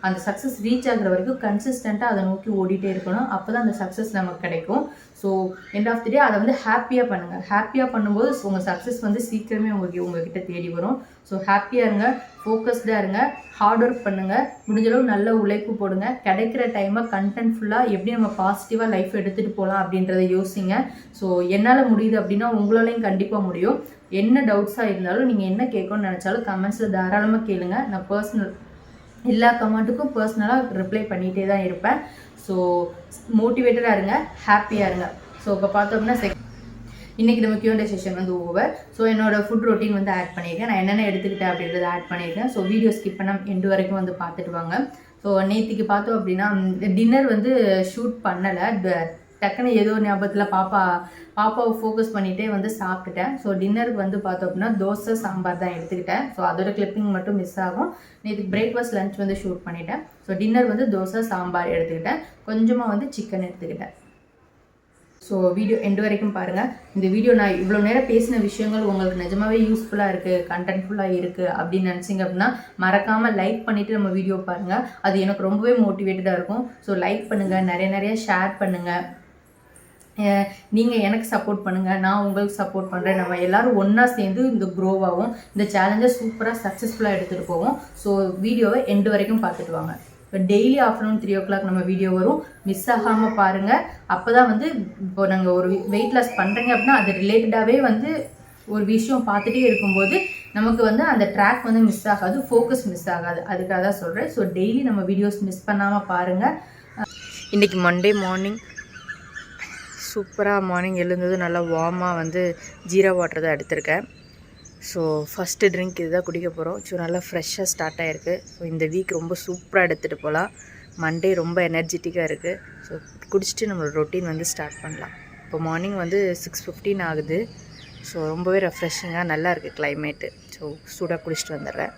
அந்த சக்ஸஸ் ரீச் ஆகிற வரைக்கும் கன்சிஸ்டண்ட்டாக அதை நோக்கி ஓடிட்டே இருக்கணும். அப்போ தான் அந்த சக்ஸஸ் நமக்கு கிடைக்கும். ஸோ எண்ட் ஆஃப் தி டே அதை வந்து ஹாப்பியாக பண்ணுங்கள். ஹாப்பியாக பண்ணும்போது உங்கள் சக்ஸஸ் வந்து சீக்கிரமே உங்ககிட்ட தேடி வரும். ஸோ ஹாப்பியாக இருங்க, ஃபோக்கஸ்டாக இருங்க, ஹார்ட் ஒர்க் பண்ணுங்கள், முடிஞ்சளவு நல்ல உழைப்பு போடுங்க. கிடைக்கிற டைமை கண்டென்ட்ஃபுல்லாக எப்படி நம்ம பாசிட்டிவாக லைஃப் எடுத்துகிட்டு போகலாம் அப்படின்றத யோசிங்க. ஸோ என்னால் முடியுது அப்படின்னா உங்களாலையும் கண்டிப்பாக முடியும். என்ன டவுட்ஸாக இருந்தாலும் நீங்கள் என்ன கேட்கணும்னு நினச்சாலும் கமெண்ட்ஸில் தாராளமாக கேளுங்க. நான் எல்லா கமெண்ட்டுக்கும் பர்சனலாக ரிப்ளை பண்ணிகிட்டே தான் இருப்பேன். ஸோ மோட்டிவேட்டடாக இருங்க, ஹாப்பியாக இருங்க. ஸோ இப்போ பார்த்தோம்னா இன்றைக்கி நம்ம Q&A செஷன் வந்து ஓவர். ஸோ என்னோடய ஃபுட் ரொட்டீன் வந்து ஆட் பண்ணியிருக்கேன். நான் என்னென்ன எடுத்துக்கிட்டேன் அப்படின்றத ஆட் பண்ணியிருக்கேன். ஸோ வீடியோ ஸ்கிப் பண்ண எண்டு வரைக்கும் வந்து பார்த்துட்டு வாங்க. ஸோ நேற்றுக்கு பார்த்தோம் அப்படின்னா டின்னர் வந்து ஷூட் பண்ணலை. டக்குன்னு ஏதோ ஞாபகத்தில் பாப்பாவை ஃபோக்கஸ் பண்ணிகிட்டே வந்து சாப்பிட்டுட்டேன். ஸோ டின்னருக்கு வந்து பார்த்தோம் அப்படின்னா தோசை சாம்பார் தான் எடுத்துக்கிட்டேன். ஸோ அதோட கிளிப்பிங் மட்டும் மிஸ் ஆகும். நேற்று பிரேக்ஃபாஸ்ட் லஞ்ச் வந்து ஷூட் பண்ணிட்டேன். ஸோ டின்னர் வந்து தோசை சாம்பார் எடுத்துக்கிட்டேன். கொஞ்சமாக வந்து சிக்கன் எடுத்துக்கிட்டேன். ஸோ வீடியோ எண்டு வரைக்கும் பாருங்கள். இந்த வீடியோ நான் இவ்வளோ நேரம் பேசின விஷயங்கள் உங்களுக்கு நிஜமாவே யூஸ்ஃபுல்லாக இருக்குது, கண்டென்ட்ஃபுல்லாக இருக்குது அப்படின்னு நினச்சிங்க அப்படின்னா மறக்காமல் லைக் பண்ணிவிட்டு நம்ம வீடியோ பாருங்கள். அது எனக்கு ரொம்பவே மோட்டிவேட்டடாக இருக்கும். ஸோ லைக் பண்ணுங்கள், நிறைய ஷேர் பண்ணுங்கள். நீங்கள் எனக்கு சப்போர்ட் பண்ணுங்கள், நான் உங்களுக்கு சப்போர்ட் பண்ணுறேன். நம்ம எல்லோரும் ஒன்றா சேர்ந்து இந்த க்ரோவாகவும் இந்த சேலஞ்சை சூப்பராக சக்ஸஸ்ஃபுல்லாக எடுத்துகிட்டு போவோம். ஸோ வீடியோவை எண்டு வரைக்கும் பார்த்துட்டு வாங்க. இப்போ டெய்லி ஆஃப்டர்நூன் 3 o'clock நம்ம வீடியோ வரும், மிஸ் ஆகாமல் பாருங்கள். அப்போ தான் வந்து இப்போ நாங்கள் ஒரு வெயிட் லாஸ் பண்ணுறீங்க அப்படின்னா அது ரிலேட்டடாகவே வந்து ஒரு விஷயம் பார்த்துட்டே இருக்கும்போது நமக்கு வந்து அந்த ட்ராக் வந்து மிஸ் ஆகாது, ஃபோக்கஸ் மிஸ் ஆகாது. அதுக்காக தான் சொல்கிறேன். ஸோ டெய்லி நம்ம வீடியோஸ் மிஸ் பண்ணாமல் பாருங்கள். இன்றைக்கி மண்டே மார்னிங் சூப்பராக மார்னிங் எழுந்தது நல்லா வார்மாக வந்து ஜீரா வாட்டர் தான் எடுத்திருக்கேன். ஸோ ஃபஸ்ட்டு ட்ரிங்க் இது தான் குடிக்க போகிறோம். ஸோ நல்லா ஃப்ரெஷ்ஷாக ஸ்டார்ட் ஆகிருக்கு. ஸோ இந்த வீக் ரொம்ப சூப்பராக எடுத்துகிட்டு போகலாம். மண்டே ரொம்ப எனர்ஜெட்டிக்காக இருக்குது. ஸோ குடிச்சிட்டு நம்மளோட ரொட்டீன் வந்து ஸ்டார்ட் பண்ணலாம். இப்போ மார்னிங் வந்து 6:15 ஆகுது. ஸோ ரொம்பவே ரெஃப்ரெஷிங்காக நல்லா இருக்குது கிளைமேட்டு. ஸோ சூடாக குடிச்சிட்டு வந்துடுறேன்.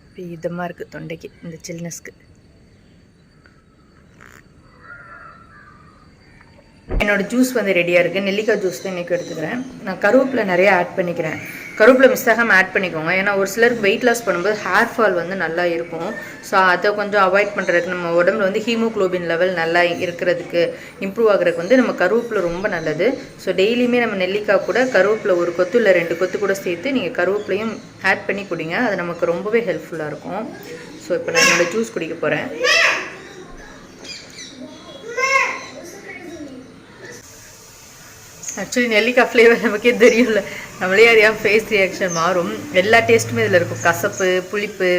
இப்போ இதமாக இருக்குது தொண்டைக்கு இந்த சில்னஸ்க்கு. என்னோடய ஜூஸ் வந்து ரெடியாக இருக்குது. நெல்லிக்காய் ஜூஸ் தான் இன்றைக்கி எடுத்துக்கிறேன். நான் கருவேப்பிலை நிறைய ஆட் பண்ணிக்கிறேன். கருவேப்பிலை மிஸ் ஆகாமல் ஆட் பண்ணிக்கோங்க. ஏன்னா ஒரு சிலருக்கு வெயிட் லாஸ் பண்ணும்போது ஹேர் ஃபால் வந்து நல்லா இருக்கும். ஸோ அதை கொஞ்சம் அவாய்ட் பண்ணுறதுக்கு, நம்ம உடம்புல வந்து ஹீமோக்ளோபின் லெவல் நல்லா இருக்கிறதுக்கு, இம்ப்ரூவ் ஆகிறதுக்கு வந்து நம்ம கருவேப்பிலை ரொம்ப நல்லது. ஸோ டெய்லியுமே நம்ம நெல்லிக்காய் கூட கருவேப்பிலை ஒரு கொத்து இல்லை 2 கொத்து கூட சேர்த்து நீங்கள் கருவேப்பிலையும் ஆட் பண்ணி குடிங்க. அது நமக்கு ரொம்பவே ஹெல்ப்ஃபுல்லாக இருக்கும். ஸோ இப்போ நான் என்னோடய ஜூஸ் குடிக்க போகிறேன். ஆக்சுவலி நெல்லிக்காய் ஃப்ளேவர் நமக்கே தெரியல, நம்மளே அறியாமல் ஃபேஸ் ரியாக்ஷன் மாறும். எல்லா டேஸ்ட்டுமே இதில் இருக்கும். கசப்பு, புளிப்பு,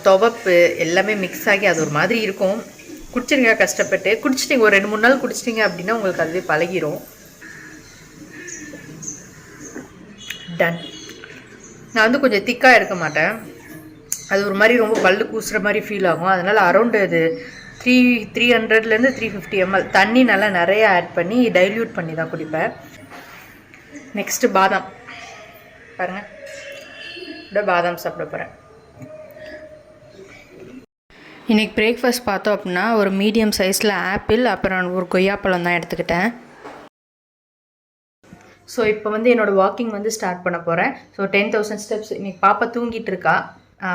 துவப்பு எல்லாமே மிக்ஸ் ஆகி அது ஒரு மாதிரி இருக்கும். குடிச்சிருங்க, கஷ்டப்பட்டு குடிச்சிட்டிங்க, ஒரு 2-3 நாள் குடிச்சிட்டிங்க அப்படின்னா உங்களுக்கு அதுவே பழகிரும். டன். நான் வந்து கொஞ்சம் திக்காக எடுக்க மாட்டேன். அது ஒரு மாதிரி ரொம்ப பல்லு கூசுகிற மாதிரி ஃபீல் ஆகும். அதனால் அரௌண்டு அது 300லேருந்து 350 ml தண்ணி நல்லா நிறைய ஆட் பண்ணி டைல்யூட் பண்ணி தான் குடிப்பேன். நெக்ஸ்ட்டு பாதாம் பாருங்கள், இப்படி பாதாம் சாப்பிட போகிறேன். இன்றைக்கி பிரேக்ஃபாஸ்ட் பார்த்தோம் அப்படின்னா ஒரு மீடியம் சைஸில் ஆப்பிள், அப்புறம் ஒரு கொய்யாப்பழம் தான் எடுத்துக்கிட்டேன். ஸோ இப்போ வந்து என்னோடய வாக்கிங் வந்து ஸ்டார்ட் பண்ண போகிறேன். So 10,000 steps. இன்றைக்கி பாப்பா தூங்கிட்டு இருக்கா.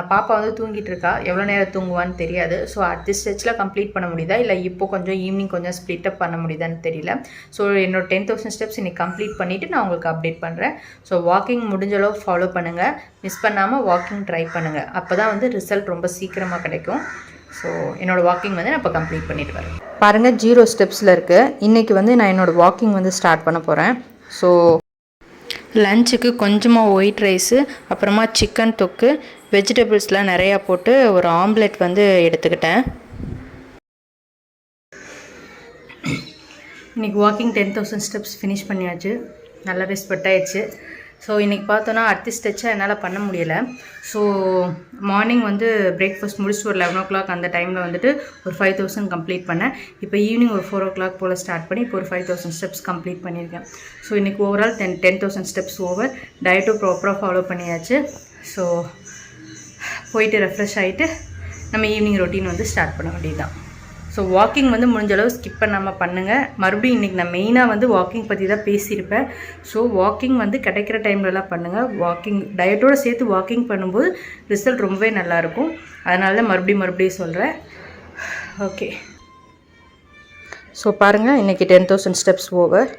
பாப்பா வந்து தூங்கிட்டு இருக்கா. எவ்வளோ நேரம் தூங்குவான்னு தெரியாது. ஸோ அட் ஸ்டெச்சில் கம்ப்ளீட் பண்ண முடியுதா, இல்லை இப்போது கொஞ்சம் ஈவினிங் கொஞ்சம் ஸ்ப்ளிட்டப் பண்ண முடியுதான்னு தெரியல. ஸோ என்னோட 10,000 ஸ்டெப்ஸ் இன்றைக்கி கம்ப்ளீட் பண்ணிவிட்டு நான் உங்களுக்கு அப்டேட் பண்ணுறேன். ஸோ வாக்கிங் முடிஞ்ச அளவு ஃபாலோ பண்ணுங்கள், மிஸ் பண்ணாமல் வாக்கிங் ட்ரை பண்ணுங்கள். அப்போ தான் வந்து ரிசல்ட் ரொம்ப சீக்கிரமாக கிடைக்கும். ஸோ என்னோடய வாக்கிங் வந்து நான் இப்போ கம்ப்ளீட் பண்ணிட்டு வரேன். பாருங்கள் 0 ஸ்டெப்ஸில் இருக்குது. இன்றைக்கி வந்து நான் என்னோடய வாக்கிங் வந்து ஸ்டார்ட் பண்ண போகிறேன். ஸோ லஞ்சுக்கு கொஞ்சமாக ஒயிட் ரைஸு, அப்புறமா சிக்கன் தொக்கு, வெஜிடபிள்ஸ்லாம் நிறையா போட்டு ஒரு ஆம்லெட் வந்து எடுத்துக்கிட்டேன். இன்றைக்கி வாக்கிங் 10,000 ஸ்டெப்ஸ் ஃபினிஷ் பண்ணியாச்சு. நல்லா ரெஸ்பெக்ட் ஆயிடுச்சு. ஸோ இன்றைக்கி பார்த்தோன்னா அடுத்த ஸ்டெச்சாக என்னால் பண்ண முடியலை. ஸோ மார்னிங் வந்து பிரேக்ஃபாஸ்ட் முடிச்சுட்டு ஒரு 11 o'clock அந்த டைமில் வந்துட்டு ஒரு 5,000 கம்ப்ளீட் பண்ணேன். இப்போ ஈவினிங் ஒரு 4 o'clock போல் ஸ்டார்ட் பண்ணி இப்போ ஒரு 5,000 ஸ்டெப்ஸ் கம்ப்ளீட் பண்ணியிருக்கேன். ஸோ இன்றைக்கி ஓவரால் 10,000 ஸ்டெப்ஸ் ஓவர். டயட்டும் ப்ராப்பராக ஃபாலோ பண்ணியாச்சு. ஸோ போயிட்டு ரெஃப்ரெஷ் ஆகிட்டு நம்ம ஈவினிங் ரொட்டீன் வந்து ஸ்டார்ட் பண்ண வேண்டியது தான். ஸோ வாக்கிங் வந்து முடிஞ்ச அளவு ஸ்கிப் பண்ணாமல் பண்ணுங்கள். மறுபடியும் இன்றைக்கி நான் மெயினாக வந்து வாக்கிங் பற்றி தான் பேசியிருப்பேன். ஸோ வாக்கிங் வந்து கிடைக்கிற டைம்லலாம் பண்ணுங்கள். வாக்கிங் டயட்டோடு சேர்த்து வாக்கிங் பண்ணும்போது ரிசல்ட் ரொம்பவே நல்லாயிருக்கும். அதனால தான் மறுபடியும் சொல்கிறேன். ஓகே, ஸோ பாருங்கள் இன்றைக்கி 10,000 ஸ்டெப்ஸ் ஓவர்.